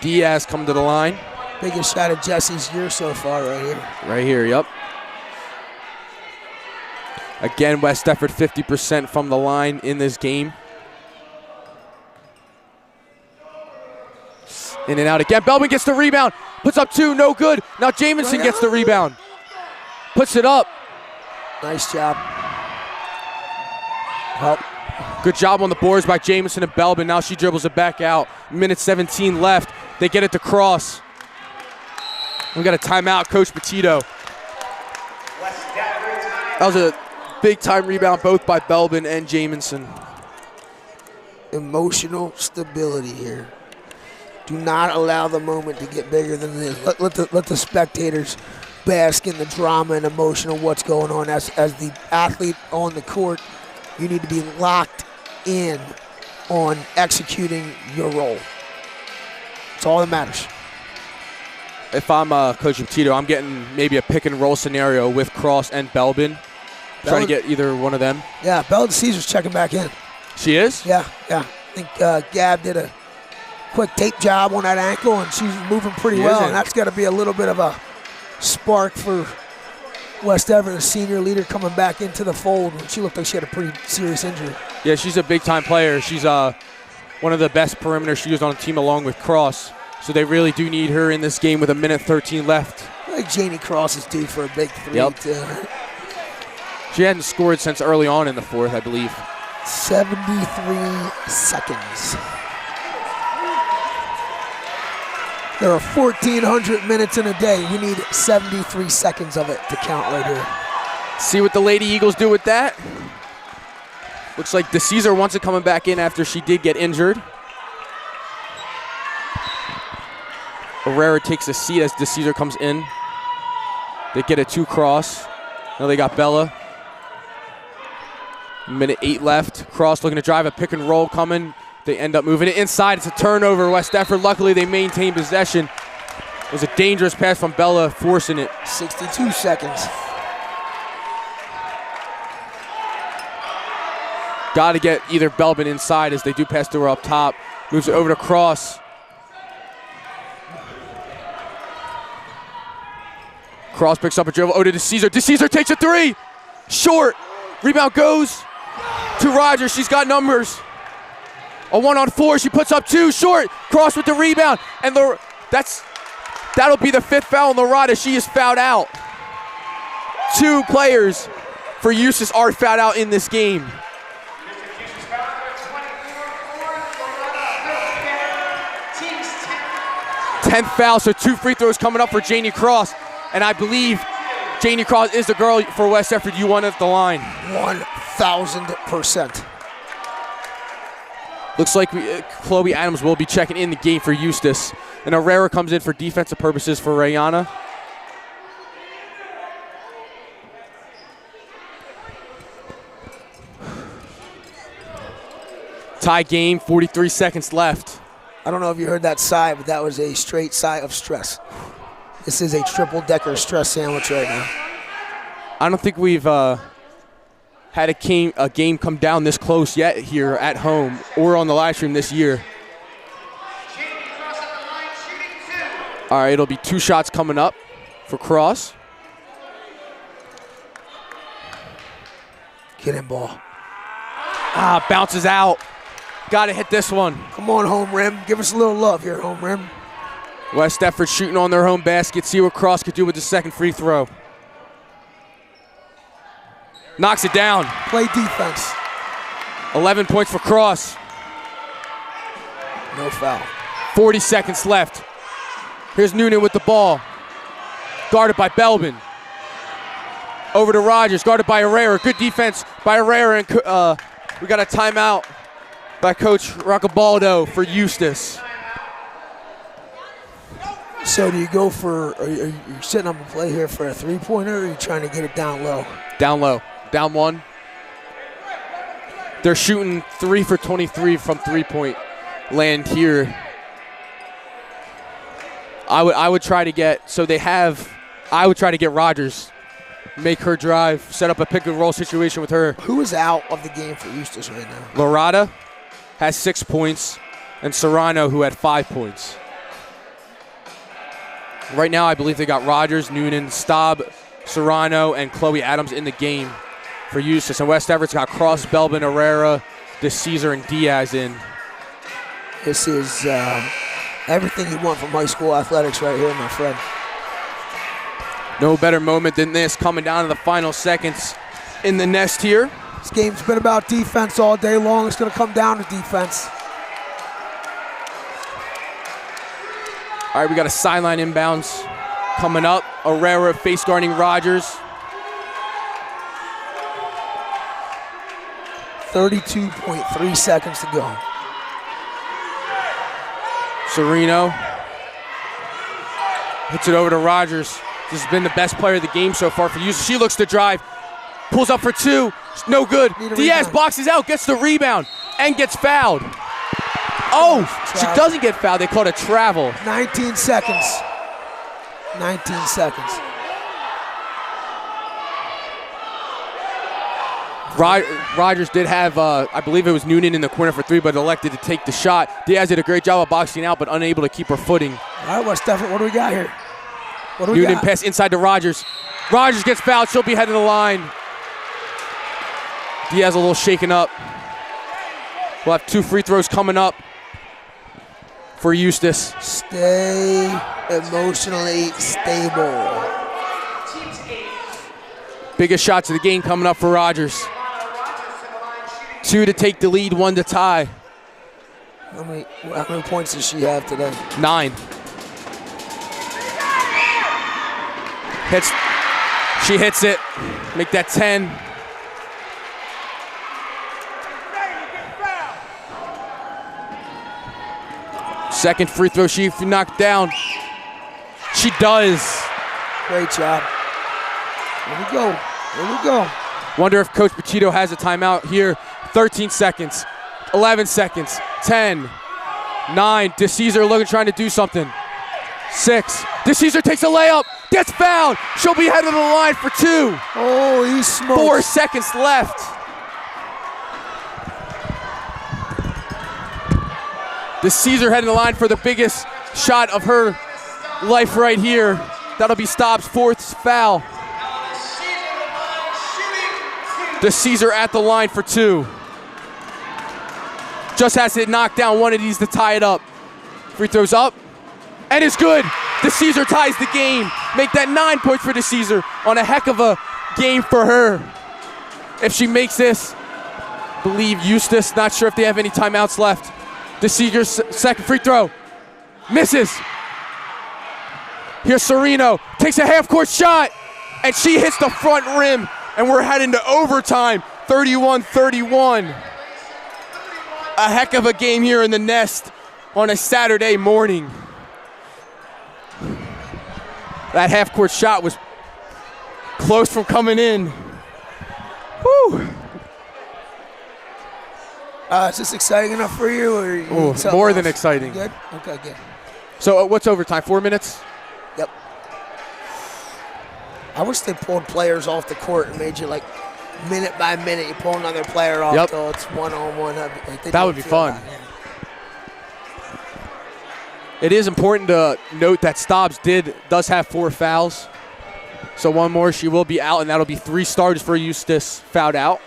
Diaz come to the line. Biggest shot of Jesse's year so far right here. Right here, yep. Again, West Effort 50% from the line in this game. In and out again. Belbin gets the rebound. Puts up 2, no good. Now Jamison gets the rebound. Puts it up. Nice job. Help. Good job on the boards by Jamison and Belbin. Now she dribbles it back out. Minute 17 left. They get it to Cross. We got a timeout, Coach Petito. That was a big time rebound both by Belbin and Jamison. Emotional stability here. Do not allow the moment to get bigger than this. Let the spectators bask in the drama and emotion of what's going on. As the athlete on the court, you need to be locked in on executing your role. It's all that matters. If I'm Coach Petito, I'm getting maybe a pick and roll scenario with Cross and Belbin. Trying to get either one of them. Yeah, Bella Caesar's checking back in. She is? Yeah. I think Gab did a quick tape job on that ankle, and she's moving pretty well. And that's got to be a little bit of a spark for West Effort, the senior leader, coming back into the fold when she looked like she had a pretty serious injury. Yeah, she's a big-time player. She's one of the best perimeter shooters on the team along with Cross. So they really do need her in this game with a minute 13 left. I think Janie Cross is due for a big 3, too. She hadn't scored since early on in the 4th, I believe. 73 seconds. There are 1,400 minutes in a day. We need 73 seconds of it to count right here. See what the Lady Eagles do with that. Looks like DeCesar wants it coming back in after she did get injured. Herrera takes a seat as DeCesar comes in. They get a 2 cross. Now they got Bella. Minute 8 left. Cross looking to drive a pick and roll coming. They end up moving it inside. It's a turnover. West Effort, luckily they maintain possession. It was a dangerous pass from Bella, forcing it. 62 seconds. Got to get either Belbin inside as they do pass to her up top. Moves it over to Cross. Cross picks up a dribble. Oh, to DeCesar. DeCesar takes a 3. Short. Rebound goes to Rogers. She's got numbers. A 1-on-4. She puts up 2. Short. Cross with the rebound. And that'll be the 5th foul on Lorada. She is fouled out. 2 players for Eustace are fouled out in this game. 10th foul, so 2 free throws coming up for Janie Cross. And I believe Janie Cross is the girl for West Effort U1 at the line. 1,000%. Looks like Chloe Adams will be checking in the game for Eustace. And Herrera comes in for defensive purposes for Rayana. Tie game, 43 seconds left. I don't know if you heard that sigh, but that was a straight sigh of stress. This is a triple-decker stress sandwich right now. I don't think we've had a game come down this close yet here at home or on the live stream this year. All right, it'll be 2 shots coming up for Cross. Get in, ball. Bounces out. Got to hit this one. Come on, home rim. Give us a little love here, home rim. West Effort shooting on their home basket. See what Cross could do with the second free throw. Knocks it down. Play defense. 11 points for Cross. No foul. 40 seconds left. Here's Noonan with the ball. Guarded by Belbin. Over to Rogers, guarded by Herrera. Good defense by Herrera, and we got a timeout by Coach Roccabaldo for Eustace. So do you go for, are you setting up a play here for a three-pointer, or are you trying to get it down low? Down low, down 1. They're shooting 3 for 23 from three-point land here. I would try to get, I would try to get Rogers, make her drive, set up a pick and roll situation with her. Who is out of the game for Eustace right now? Lorada has 6 points, and Serrano, who had 5 points. Right now, I believe they got Rogers, Noonan, Staub, Serrano, and Chloe Adams in the game for Eustace. And West Everett's got Cross, Belbin, Herrera, DeCesar, and Diaz in. This is everything you want from high school athletics right here, my friend. No better moment than this, coming down to the final seconds in the nest here. This game's been about defense all day long. It's going to come down to defense. All right, we got a sideline inbounds coming up. Herrera face guarding Rogers. 32.3 seconds to go. Sereno hits it over to Rogers. This has been the best player of the game so far for Eustace. She looks to drive, pulls up for 2, no good. Diaz rebound. boxes out, gets the rebound, and gets fouled. Oh, she doesn't get fouled. They called a travel. 19 seconds. 19 seconds. Rogers did have, I believe it was Noonan in the corner for 3, but elected to take the shot. Diaz did a great job of boxing out, but unable to keep her footing. All right, West Effort, what do we got here? What do we Noonan got? pass inside to Rogers. Rogers gets fouled. She'll be headed to the line. Diaz a little shaken up. We'll have 2 free throws coming up for Eustace. Stay emotionally stable. Biggest shots of the game coming up for Rogers. 2 to take the lead, 1 to tie. How many points does she have today? 9. She hits it. Make that 10. Second free throw she knocked down. She does. Great job. Here we go. Here we go. Wonder if Coach Petito has a timeout here. 13 seconds, 11 seconds, 10, 9. DeCesar looking, trying to do something. 6. DeCesar takes a layup, gets fouled. She'll be headed to the line for 2. Oh, he smoked. 4 seconds left. DeCesar heading to the line for the biggest shot of her life right here. That'll be Staub's 4th foul. DeCesar at the line for 2. Just has to knock down one of these to tie it up. Free throws up, and it's good. DeCesar ties the game. Make that 9 points for DeCesar on a heck of a game for her. If she makes this, believe Eustace, not sure if they have any timeouts left. DeCesar's second free throw, misses. Here's Serino, takes a half-court shot, and she hits the front rim, and we're heading to overtime, 31-31. A heck of a game here in the Nest on a Saturday morning. That half-court shot was close from coming in. Woo! Is this exciting enough for you? Or you need something More than else? exciting. Good? Okay, good. So what's overtime, 4 minutes? Yep. I wish they pulled players off the court and made you like minute by minute. You pull another player off Yep. till it's one-on-one. Like, That would be fun. It is important to note that Staubs does have 4 fouls. So one more, she will be out, and that'll be 3 starters for Eustace fouled out.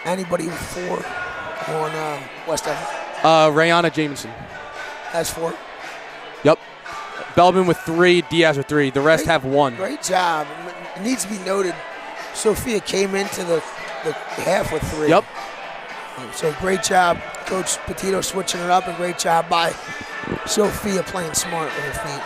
Anybody with 4 on West End Rayana Jameson. has 4. Yep. Belbin with 3, Diaz with 3. The rest have 1. Great job. It needs to be noted, Sophia came into the half with 3. Yep. So great job, Coach Petito switching it up, and great job by Sophia playing smart with her feet.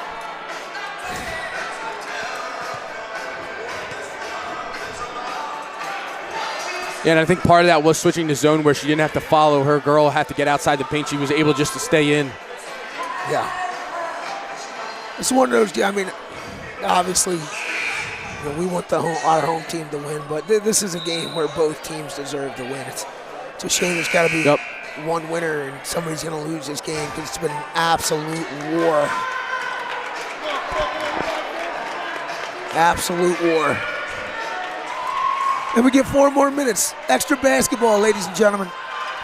Yeah, and I think part of that was switching to zone where she didn't have to follow her girl, had to get outside the paint. She was able just to stay in. Yeah. It's one of those, I mean, obviously, we want our home team to win, but this is a game where both teams deserve to win. It's a shame there's got to be one winner and somebody's going to lose this game because it's been an absolute war. Absolute war. And we get 4 more minutes. Extra basketball, ladies and gentlemen.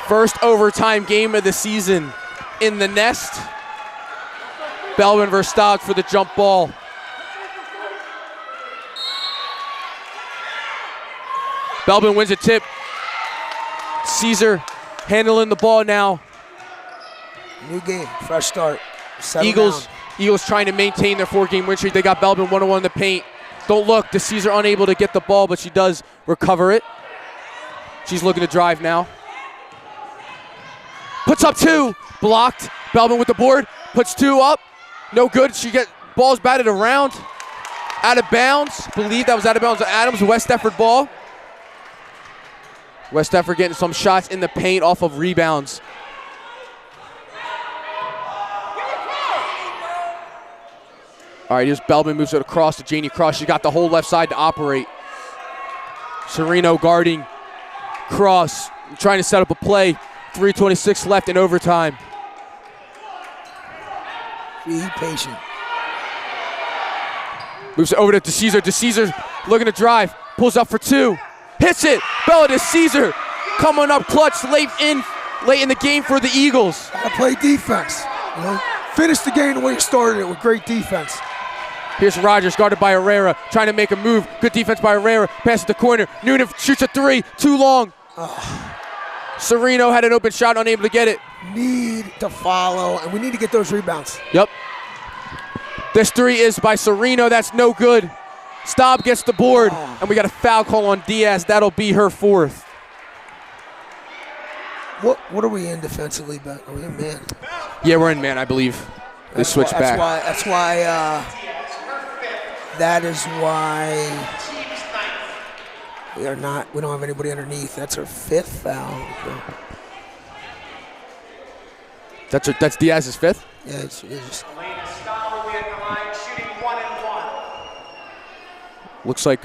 First overtime game of the season in the Nest. Belbin versus Staubs for the jump ball. Belbin wins a tip. Caesar handling the ball now. New game, fresh start. Eagles trying to maintain their 4-game win streak. They got Belbin 1-on-1 in the paint. Don't look, DeCesar unable to get the ball, but she does recover it. She's looking to drive now. Puts up 2, blocked. Belbin with the board, puts 2 up. No good, she gets balls batted around. Out of bounds, believe that was out of bounds. Adams, West Effort ball. West Effort getting some shots in the paint off of rebounds. All right, here's Belbin, moves it across to Janie Cross. She's got the whole left side to operate. Serino guarding Cross, trying to set up a play. 3:26 left in overtime. Be patient. Moves it over to DeCesar. DeCesar looking to drive, pulls up for 2. Hits it, Bella DeCesar coming up clutch late in the game for the Eagles. Gotta play defense. Finish the game the way you started it with great defense. Here's Rogers, guarded by Herrera, trying to make a move. Good defense by Herrera. Passes the corner. Noonan shoots a 3. Too long. Serino had an open shot, unable to get it. Need to follow, and we need to get those rebounds. Yep. This 3 is by Serino. That's no good. Staub gets the board, and we got a foul call on Diaz. That'll be her 4th. What are we in defensively, but are we in man? Yeah, we're in man, I believe. They switched back. That's why That is why we don't have anybody underneath. That's her 5th foul. Okay. That's Diaz's 5th? Yeah, it's Elena Stahl will be at the line shooting 1 and 1. Looks like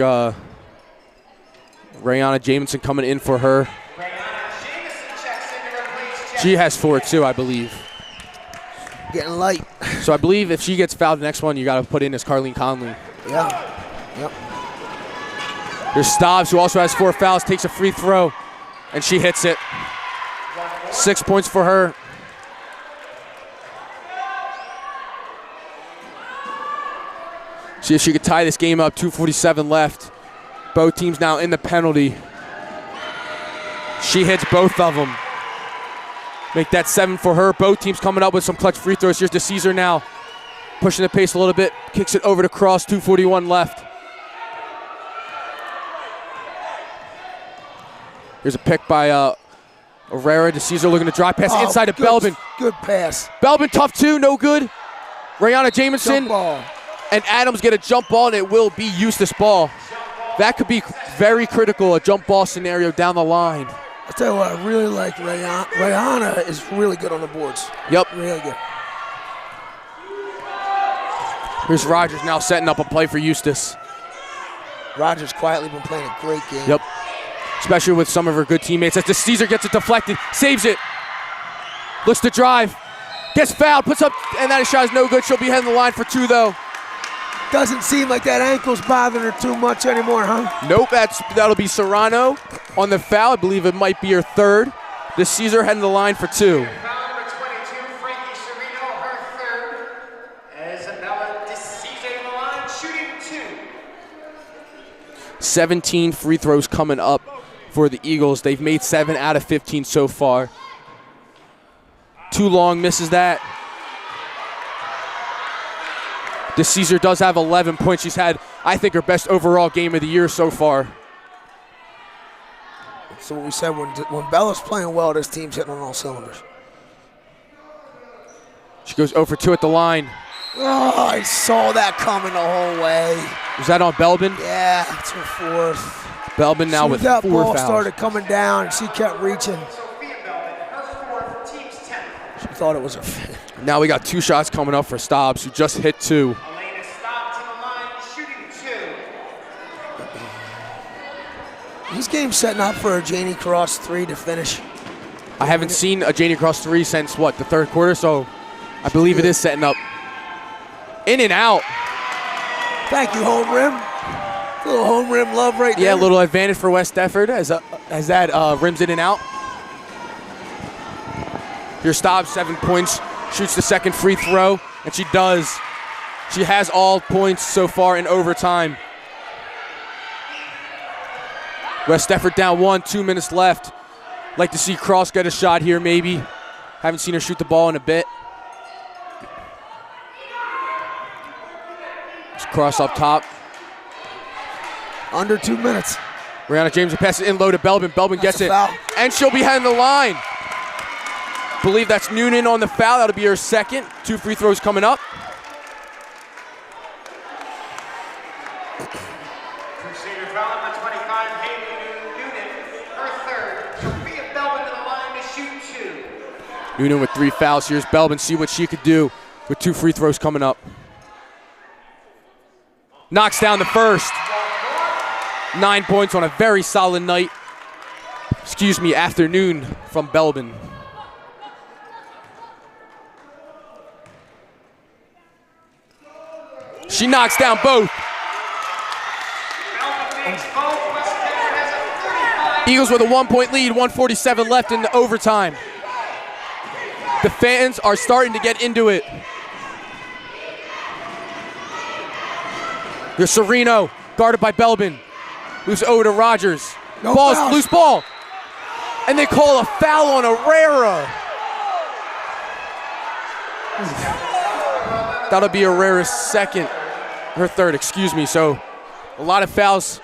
Rayana Jamison coming in for her. Brianna Jameson checks in to replace Jeff. She has 4 too, I believe. getting light. So I believe if she gets fouled, the next one you got to put in is Carleen Conley. Yeah. Yep. There's Stobbs, who also has 4 fouls, takes a free throw, and she hits it. 6 points for her. See if she could tie this game up. 2:47 left. Both teams now in the penalty. She hits both of them. Make that 7 for her. Both teams coming up with some clutch free throws. Here's DeCesar now, pushing the pace a little bit. Kicks it over to Cross. 2:41 left. Here's a pick by Herrera. DeCesar looking to drive pass inside to Belbin. Good pass. Belbin tough too, no good. Rayana Jamison Jump ball. and Adams get a jump ball, and it will be Eustace ball. That could be very critical, a jump ball scenario down the line. I'll tell you what, I really like Rayana. Rayana is really good on the boards. Yep. Really good. Here's Rogers now setting up a play for Eustace. Rogers quietly been playing a great game. Yep. Especially with some of her good teammates. As DeCesar gets it deflected, saves it. Looks to drive. Gets fouled, puts up, and that shot is no good. She'll be heading the line for 2, though. Doesn't seem like that ankle's bothering her too much anymore, huh? Nope, that'll be Serrano on the foul. I believe it might be her 3rd. DeCesar heading the line for 2. Foul number 22, Frankie Serino, her 3rd. Isabella DeCesar in the line, shooting 2. 17 free throws coming up for the Eagles. They've made 7 out of 15 so far. Too long, misses that. DeCesar does have 11 points. She's had, I think, her best overall game of the year so far. So what we said, when Bella's playing well, this team's hitting on all cylinders. She goes 0 for 2 at the line. Oh, I saw that coming the whole way. Was that on Belbin? Yeah, it's her 4th. Belbin now with 4 that ball fouls. started coming down, and she kept reaching. Sophia Belbin, her 4th, team's 10th. She thought it was her 5th. Now we got 2 shots coming up for Stobbs, who just hit 2. Elena Stobbs in the line, shooting 2. This game's setting up for a Janie Cross 3 to finish. I haven't seen a Janie Cross 3 since, what, the 3rd quarter? So I believe it is setting up. In and out. Thank you, home rim. A little home rim love right there. Yeah, a little advantage for West Defford as that rims in and out. Here's Stobbs, 7 points, shoots the 2nd free throw, and she does. She has all points so far in overtime. West Defford down 1, 2 minutes left. Like to see Cross get a shot here, maybe. Haven't seen her shoot the ball in a bit. It's Cross up top. Under 2 minutes. Rayana James will pass it in low to Belbin. Belbin gets it, Foul. and she'll be heading the line. Believe that's Noonan on the foul. That'll be her 2nd. 2 free throws coming up. Crusader foul number 25, Haley Noonan, her 3rd. Sophia Belbin to the line to shoot 2. Noonan with 3 fouls. Here's Belbin. See what she could do with 2 free throws coming up. Knocks down the first. 9 points on a very solid night. Afternoon from Belbin. She knocks down both. Belbin takes both. West Defford has a 35. Eagles with a 1-point lead, 1:47 left in the overtime. The fans are starting to get into it. Here's Serino, guarded by Belbin. Moves over to Rogers. No Ball's fouls. loose ball. And they call a foul on Herrera. That'll be Herrera's 2nd, her 3rd, excuse me. So a lot of fouls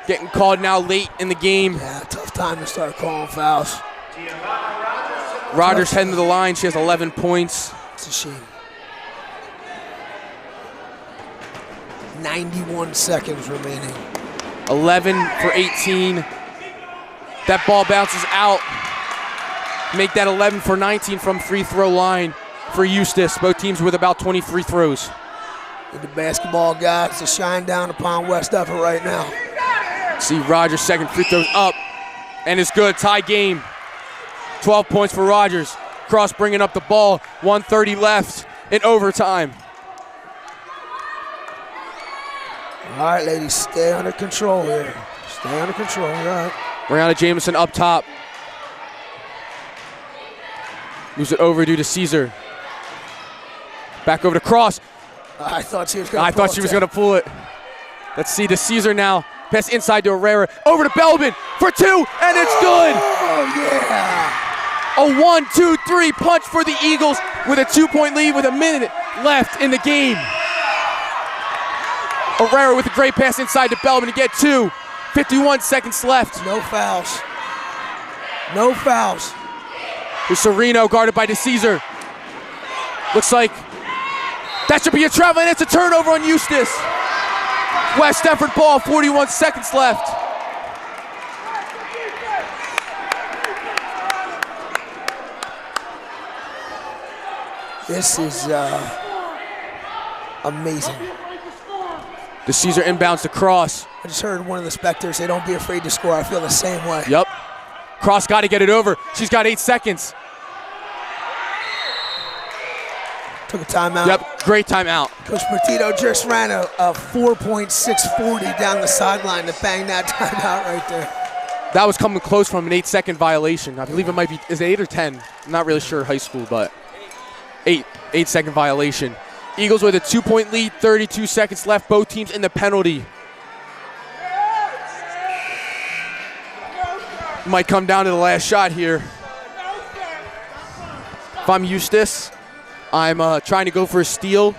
getting called now late in the game. Yeah, tough time to start calling fouls. Rogers heading to the line. She has 11 points. It's a shame. 91 seconds remaining. 11 for 18. That ball bounces out. Make that 11 for 19 from free throw line for Eustace. Both teams with about 20 free throws. And the basketball guys to shine down upon West Effort right now. See Rogers' second free throw's up, and it's good. Tie game. 12 points for Rogers. Cross bringing up the ball. 1:30 left in overtime. All right, ladies, stay under control here. Stay under control. All right. Brianna Jameson up top. Moves it over to Caesar. Back over to Cross. I thought she was going to I thought she was going to pull it. Let's see the Caesar now. Pass inside to Herrera. Over to Belbin for two, and it's good. Oh, yeah. A 1-2-3 punch for the Eagles with a 2-point lead with a minute left in the game. Herrera with a great pass inside to Belbin to get two. 51 seconds left. No fouls. No fouls. Here's Sereno guarded by DeCesar. Looks like that should be a travel, and it's a turnover on Eustace. West Effort ball, 41 seconds left. This is amazing. DeCesar inbounds to Cross. I just heard one of the spectators say, don't be afraid to score. I feel the same way. Yep. Cross got to get it over. She's got 8 seconds. Took a timeout. Yep, great timeout. Coach Petito just ran a 4.640 down the sideline to bang that timeout right there. That was coming close from an 8-second violation. I believe it might be, is it 8 or 10? I'm not really sure high school, but 8-second violation. Eagles with a 2-point lead, 32 seconds left. Both teams in the penalty. Might come down to the last shot here. If I'm Eustace, I'm trying to go for a steal.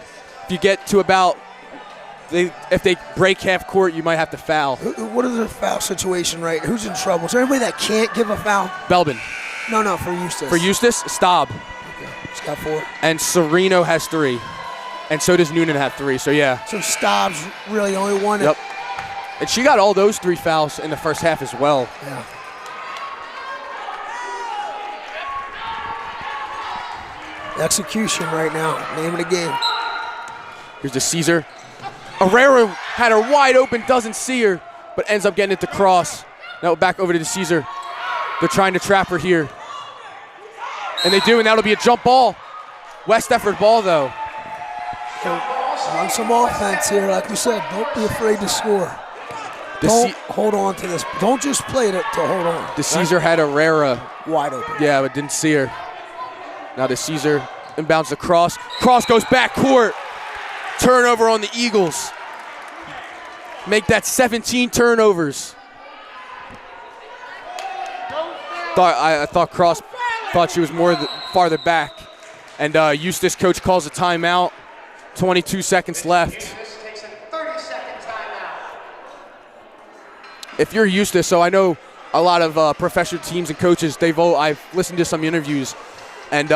If you get to about, if they break half court, you might have to foul. What is the foul situation, right? Who's in trouble? Is there anybody that can't give a foul? Belbin. No, for Eustace. For Eustace, Staub. Okay. He's got 4. And Sereno has 3. And so does Noonan have 3, so yeah. So Staub's really the only one. Yep. And she got all those 3 fouls in the first half as well. Yeah. Execution right now, name of the game. Here's the Caesar. Herrera had her wide open, doesn't see her, but ends up getting it to Cross. Now back over to the Caesar. They're trying to trap her here. And they do, and that'll be a jump ball. West Effort ball, though. Run some offense here, like you said. Don't be afraid to score. Don't hold on to this. Don't just play it to hold on. The Caesar had Herrera wide open. Yeah, but didn't see her. Now the Caesar inbounds the Cross. Cross goes back court. Turnover on the Eagles. Make that 17 turnovers. I thought Cross thought she was more farther back. And Eustace coach calls a timeout. 22 seconds left. If you're Eustace, so I know a lot of professional teams and coaches, I've listened to some interviews, and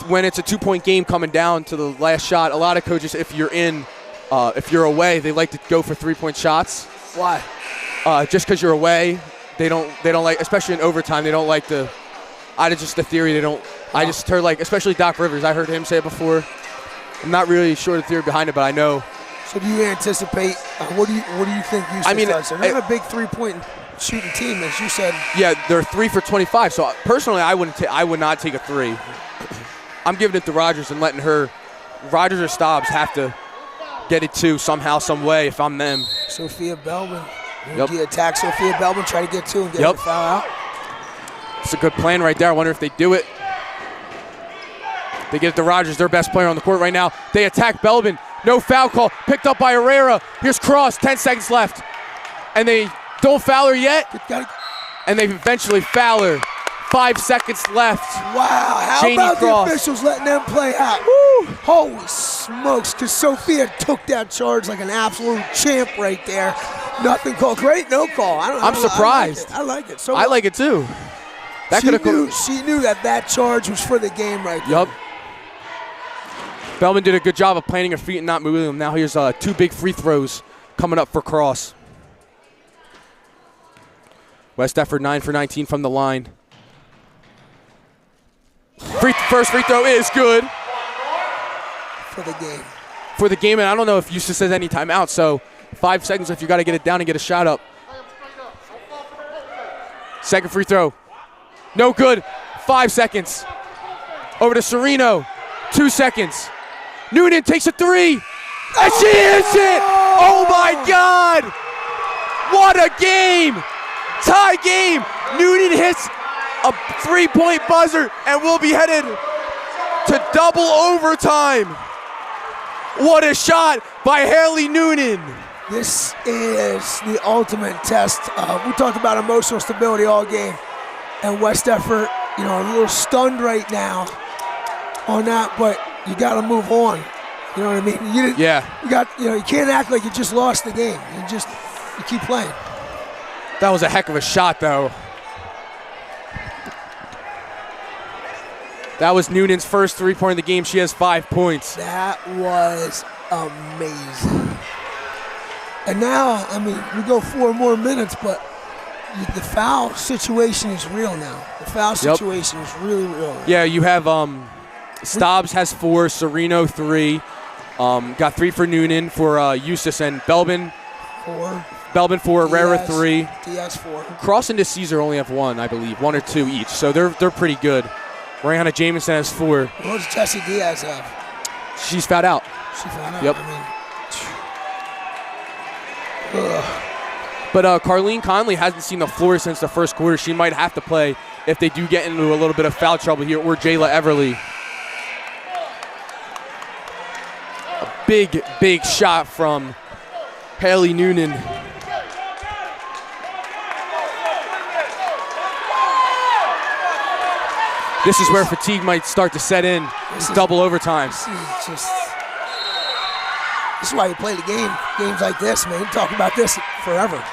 when it's a 2-point game coming down to the last shot, a lot of coaches, if you're away, they like to go for 3-point shots. Why? Just because you're away, they don't like, especially in overtime, they don't like the. Just the theory they don't. I just heard, like, especially Doc Rivers. I heard him say it before. I'm not really sure the theory behind it, but I know. So do you anticipate? What do you think Eustace does? They're not a big 3-point shooting team, as you said. Yeah, they're 3 for 25. So personally, I would not take a 3. I'm giving it to Rogers and letting her. Rogers or Staubs have to get it 2 somehow, some way. If I'm them. Sophia Belbin. Yep. You attack Sophia Belbin, try to get 2 and get the foul out. It's a good plan right there. I wonder if they do it. They get it to Rogers, their best player on the court right now. They attack Belbin. No foul call. Picked up by Herrera. Here's Cross. 10 seconds left. And they don't foul her yet. And they eventually foul her. 5 seconds left. Wow. How Janie about Cross. the officials letting them play out? Woo. Holy smokes. Because Sophia took that charge like an absolute champ right there. Nothing called. Great no call. I'm surprised. I like it. I like it too. She knew that charge was for the game right there. Yup. Bellman did a good job of planting her feet and not moving them. Now here's 2 big free throws coming up for Cross. West Effort 9 for 19 from the line. First free throw is good. For the game. For the game, and I don't know if Eustace says any timeout, so 5 seconds if you got to get it down and get a shot up. Second free throw. No good. 5 seconds. Over to Sereno. 2 seconds. Noonan takes a 3. And she hits it! Oh my God! What a game! Tie game! Noonan hits a 3-point buzzer and we'll be headed to double overtime. What a shot by Haley Noonan. This is the ultimate test. We talked about emotional stability all game. And West Effort, a little stunned right now on that, but you got to move on. You know what I mean? You can't act like you just lost the game. You keep playing. That was a heck of a shot, though. That was Noonan's first 3-point of the game. She has 5 points. That was amazing. And now, we go 4 more minutes, but the foul situation is real now. The foul situation is really real. Yeah, you have Stobbs has 4, Sereno 3. Got 3 for Noonan, for Eustace, and Belbin 4. Belbin 4, Herrera 3. Diaz 4. Cross and Caesar only have 1, I believe, 1 or 2 each. So they're pretty good. Brianna Jamison has 4. What does Jesse Diaz have? She's fouled out. She fouled out. Yep. But Carlene Conley hasn't seen the floor since the first quarter. She might have to play if they do get into a little bit of foul trouble here, or Jayla Everly. A big shot from Haley Noonan. This is where fatigue might start to set in. It's double overtime. This is why you play the game. Games like this, man. Talk about this forever.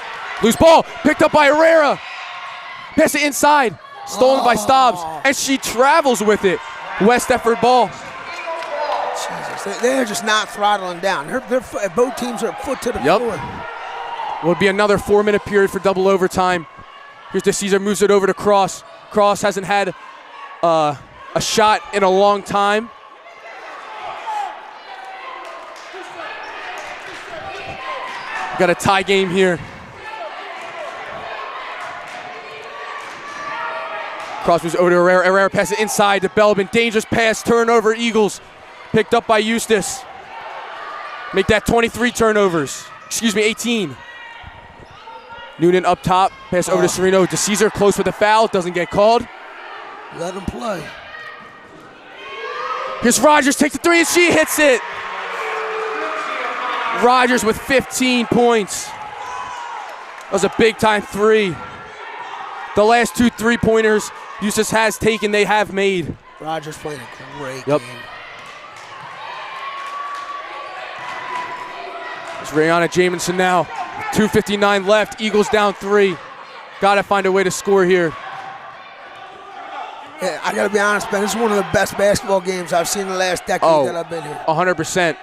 Loose ball, picked up by Herrera. Pass it inside, stolen by Stobbs, and she travels with it. West Effort ball. Jesus, they're just not throttling down. Both teams are foot to the floor. Will be another 4-minute period for double overtime. Here's DeCesar, moves it over to Cross. Cross hasn't had a shot in a long time. Got a tie game here. Cross moves over to Herrera. Herrera passes inside to Belbin. Dangerous pass, turnover, Eagles. Picked up by Eustace. Make that 23 turnovers. 18. Noonan up top. Pass over to Sereno. DeCesar close with a foul. Doesn't get called. Let him play. Here's Rogers. Takes the 3 and she hits it. Rogers with 15 points. That was a big-time 3. The last 2 3-pointers Eustace has taken, they have made. Rogers playing a great game. It's Brianna Jamison now. 2:59 left. Eagles down 3. Got to find a way to score here. Yeah, I got to be honest, man. This is one of the best basketball games I've seen in the last decade that I've been here. 100%.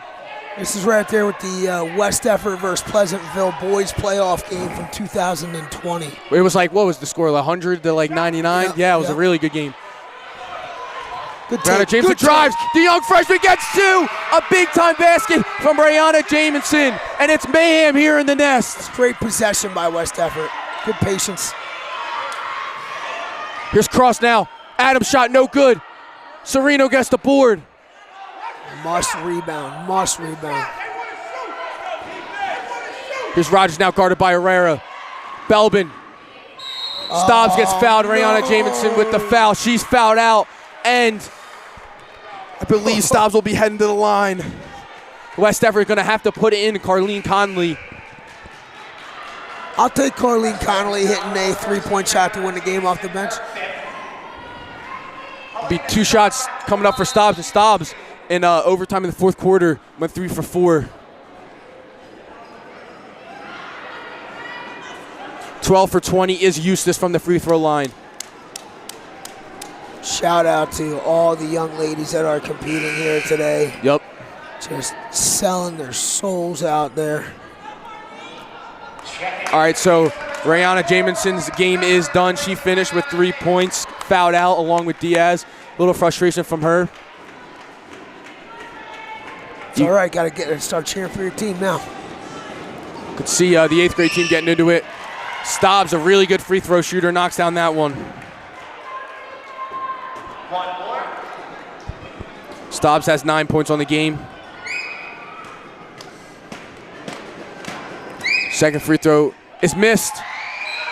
This is right there with the West Effort versus Pleasantville boys playoff game from 2020. It was like, what was the score, 100 to 99? Yeah, it was a really good game. Good Brianna Jamison drives. The young freshman gets 2. A big-time basket from Brianna Jamison. And it's mayhem here in the nest. Great possession by West Effort. Good patience. Here's Cross now. Adams shot, no good. Sereno gets the board. Must rebound. Here's Rogers now guarded by Herrera. Belbin. Stobbs gets fouled. Brianna Jamison with the foul. She's fouled out. And I believe Stobbs will be heading to the line. West Effort going to have to put in Carlene Conley. I'll take Carlene Conley hitting a 3-point shot to win the game off the bench. Be 2 shots coming up for Stobbs, and Stobbs in overtime in the 4th quarter went 3 for 4. 12 for 20 is Eustace from the free throw line. Shout out to all the young ladies that are competing here today. Yep. Just selling their souls out there. All right, so Rayana Jaminson's game is done. She finished with 3 points, fouled out along with Diaz. A little frustration from her. It's all right, got to start cheering for your team now. Could see the 8th grade team getting into it. Stobbs, a really good free throw shooter, knocks down that one. One more. Stobbs has 9 points on the game. Second free throw is missed.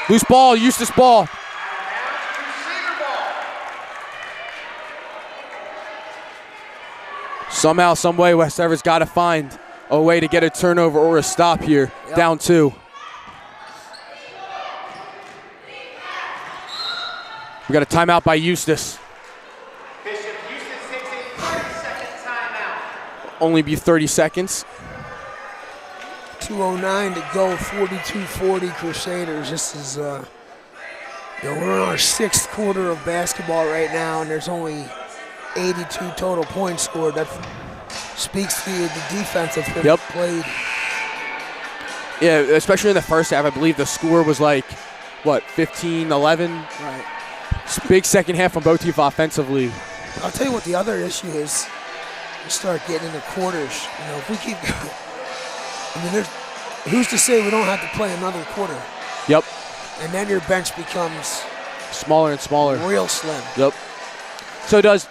Loose ball, Eustace ball. Somehow, some way, West Everett's got to find a way to get a turnover or a stop here. Yep. Down 2. We got a timeout by Eustace. Bishop Eustace takes a 30-second timeout. Only be 30 seconds. 2:09 to go, 42-40 Crusaders. This is, we're in our 6th quarter of basketball right now, and there's only 82 total points scored. That speaks to the defense that's been played. Yeah, especially in the first half, I believe the score was like, what, 15-11? Right. It's a big second half from both teams offensively. I'll tell you what the other issue is. You start getting into quarters. You know, if we keep going, I mean, who's to say we don't have to play another quarter? Yep. And then your bench becomes smaller and smaller. Real slim. Yep. So does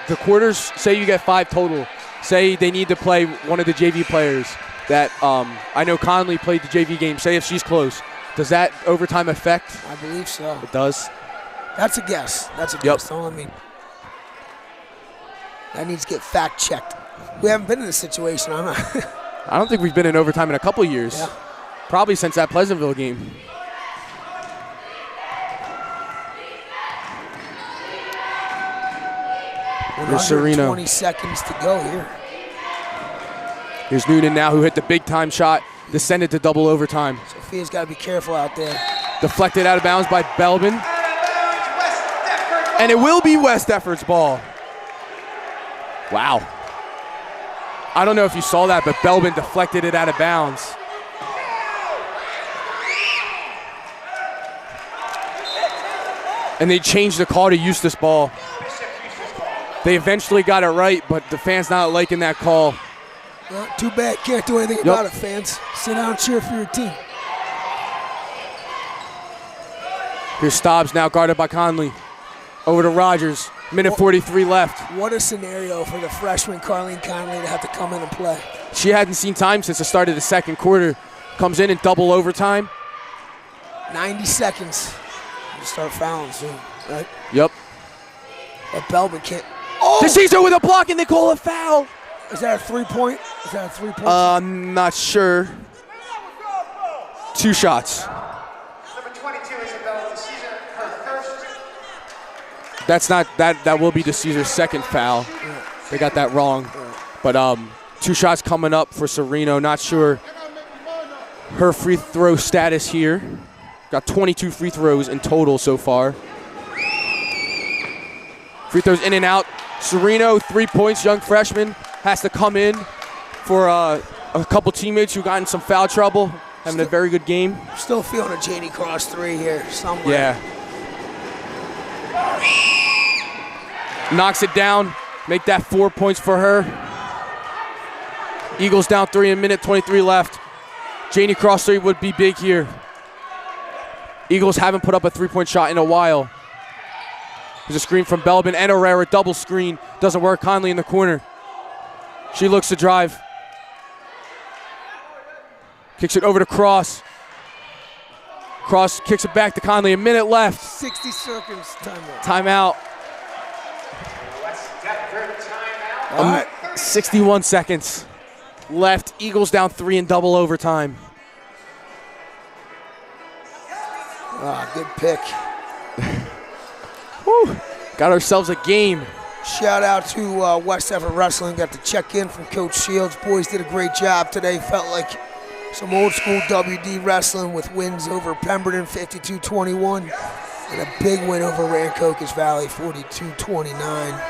the quarters, say you get 5 total, say they need to play one of the JV players that, I know Conley played the JV game, say if she's close, does that overtime affect? I believe so. It does? That's a guess. That's a guess. Don't let me. That needs to get fact checked. We haven't been in this situation. I don't think we've been in overtime in a couple years. Yeah. Probably since that Pleasantville game. Here's Serena. 20 seconds to go here. Here's Noonan now, who hit the big-time shot, descended to double overtime. Sophia's got to be careful out there. Deflected out of bounds by Belbin. And it will be West Efford's ball. Wow. I don't know if you saw that, but Belbin deflected it out of bounds. And they changed the call to Eustace ball. They eventually got it right, but the fans not liking that call. Well, too bad. Can't do anything about it, fans. Sit down and cheer for your team. Here's Stobbs now guarded by Conley. Over to Rogers. Minute 43 left. What a scenario for the freshman Carleen Conley to have to come in and play. She hadn't seen time since the start of the second quarter. Comes in double overtime. 90 seconds. You start fouling soon, right? Yep. But Belbin can't. Oh! DeCesar with a block and they call a foul. Is that a 3-point? Is that a 3-point? I'm not sure. 2 shots. Number 22, Isabella DeCesar, her first. That's not that will be DeCesar's second foul. They got that wrong. But 2 shots coming up for Sereno. Not sure her free throw status here. Got 22 free throws in total so far. Free throws in and out. Sereno, 3 points, young freshman, has to come in for a couple teammates who got in some foul trouble, having a very good game. Still feeling a Janie Cross 3 here somewhere. Yeah. Knocks it down, make that 4 points for her. Eagles down 3 in minute 23 left. Janie Cross 3 would be big here. Eagles haven't put up a 3-point shot in a while. There's a screen from Belbin and Herrera, double screen. Doesn't work. Conley in the corner. She looks to drive. Kicks it over to Cross. Cross kicks it back to Conley. A minute left. 60 seconds. Timeout. Timeout. West Deptford timeout. All right. 61 seconds left. Eagles down 3 in double overtime. Good pick. Whew. Got ourselves a game. Shout out to West Effort Wrestling. Got to check in from Coach Shields. Boys did a great job today. Felt like some old school WD wrestling with wins over Pemberton 52-21 and a big win over Rancocas Valley 42-29.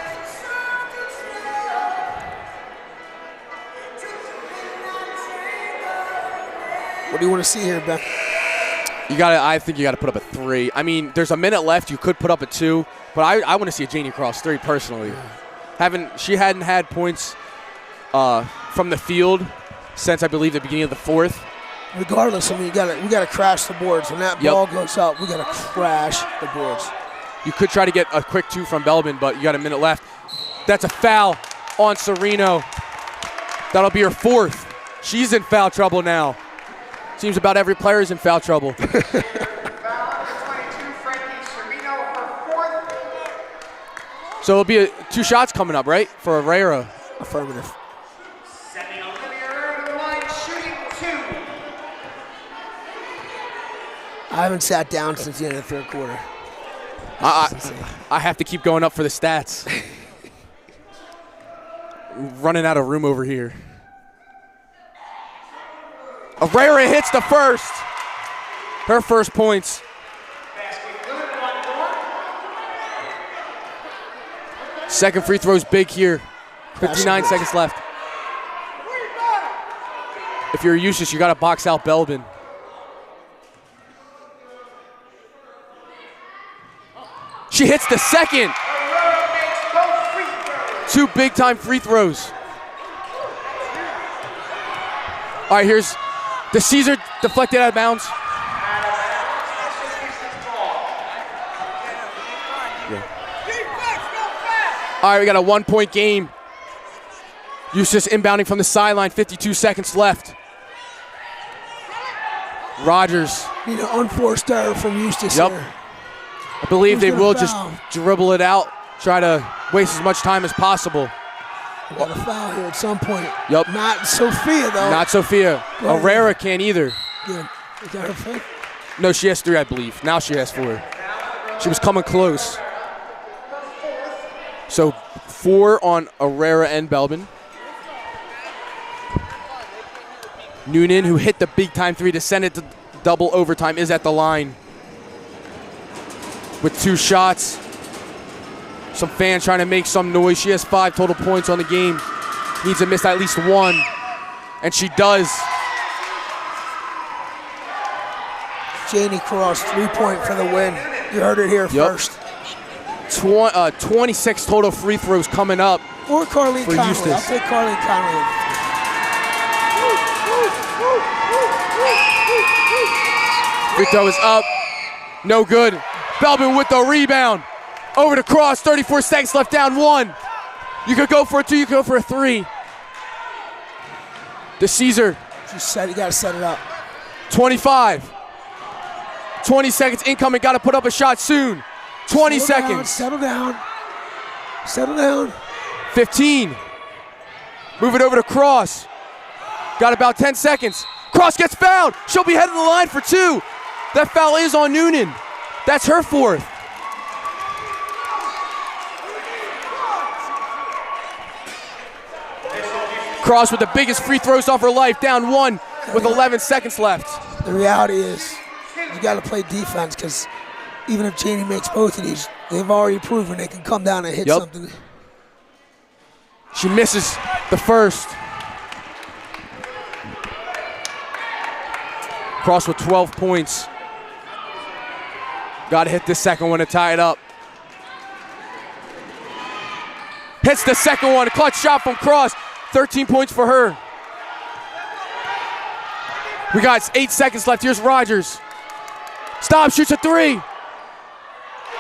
What do you want to see here, Ben? I think you gotta put up a 3. I mean, there's a minute left. You could put up a 2, but I want to see a Janie Cross 3 personally. She hadn't had points from the field since I believe the beginning of the 4th. Regardless, I mean, we gotta crash the boards. When that ball goes up, we gotta crash the boards. You could try to get a quick 2 from Belbin, but you got a minute left. That's a foul on Sereno. That'll be her 4th. She's in foul trouble now. Seems about every player is in foul trouble. Foul number 22, Frankie Sereno, her 4th. So it'll be 2 shots coming up, right, for Herrera? Affirmative. Sending Olivia Herrera to the line, shooting 2. I haven't sat down since the end of the 3rd quarter. I have to keep going up for the stats. Running out of room over here. Herrera hits the first. Her first points. Basket good, 1 more. Second free throw's big here. 59 seconds left. If you're Eustace, you got to box out Belbin. She hits the second. Herrera makes both free throws. 2 big-time free throws. All right, here's the Caesar deflected out of bounds. All right, we got a 1-point game. Eustace inbounding from the sideline, 52 seconds left. Rogers. Need an unforced error from Eustace Yep. here. I believe Who's they gonna will foul? just dribble it out, try to waste as much time as possible. We got a foul here at some point. Yep. Not Sophia, though. Not Sophia. Go ahead. Herrera can't either. Good. Is that her fifth? No, she has 3, I believe. Now she has 4. She was coming close. So 4 on Herrera and Belbin. Noonan, who hit the big-time 3 to send it to double overtime, is at the line with 2 shots. Some fans trying to make some noise. She has 5 total points on the game. Needs to miss at least 1, and she does. Janie Cross, 3-point for the win. You heard it here first. 26 total free throws coming up. Or Carleen For Conley. Eustace. I'll take Carleen Conley. Free throw is up. No good. Belbin with the rebound. Over to Cross. 34 seconds left, down 1. You could go for a 2. You could go for a 3. The Caesar. You got to set it up. 25. 20 seconds incoming. Got to put up a shot soon. 20 seconds. Settle down. Settle down. 15. Move it over to Cross. Got about 10 seconds. Cross gets fouled. She'll be heading the line for 2. That foul is on Noonan. That's her 4th. Cross with the biggest free throws of her life, down 1 with 11 seconds left. The reality is you got to play defense because even if Janie makes both of these, they've already proven they can come down and hit something. She misses the first. Cross with 12 points. Got to hit the second one to tie it up. Hits the second one, a clutch shot from Cross. 13 points for her. We got 8 seconds left. Here's Rogers. Stop, shoots a 3.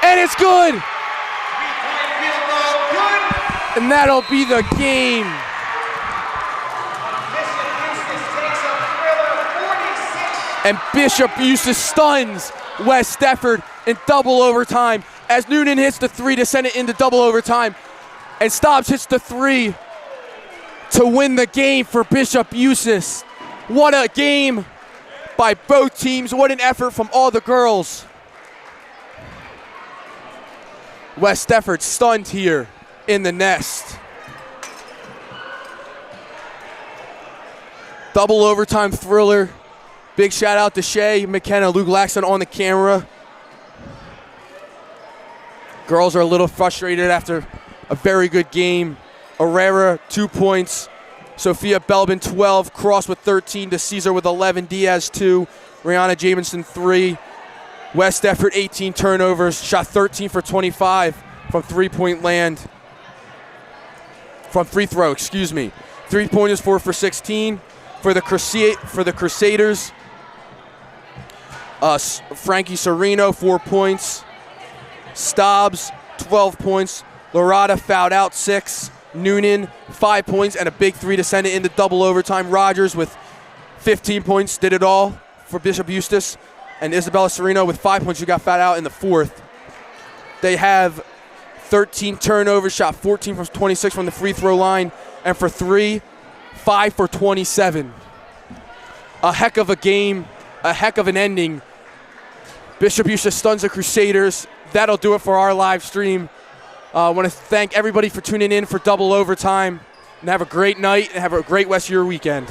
And it's good. And that'll be the game. And Bishop Eustace stuns West Stefford in double overtime as Noonan hits the 3 to send it into double overtime. And Stobbs hits the 3 to win the game for Bishop Eustace. What a game by both teams. What an effort from all the girls. West Stefford stunned here in the nest. Double overtime thriller. Big shout out to Shay, McKenna, Luke Laxton on the camera. Girls are a little frustrated after a very good game. Herrera, 2 points. Sophia Belbin 12, Cross with 13, DeCesar with 11, Diaz 2, Rihanna Jamison 3, West Effort 18 turnovers, shot 13 for 25 from three-point land. From free throw, excuse me. Three-pointers 4 for 16 for the Crusaders. Frankie Sereno 4 points. Stobbs 12 points. Lorada fouled out 6. Noonan 5 points and a big 3 to send it into double overtime. Rogers with 15 points did it all for Bishop Eustace. And Isabella Sereno with 5 points who got fouled out in the fourth. They have 13 turnovers, shot 14 from 26 from the free throw line. And for 3, 5 for 27. A heck of a game, a heck of an ending. Bishop Eustace stuns the Crusaders. That'll do it for our live stream. I want to thank everybody for tuning in for double overtime. And have a great night and have a great rest of your weekend.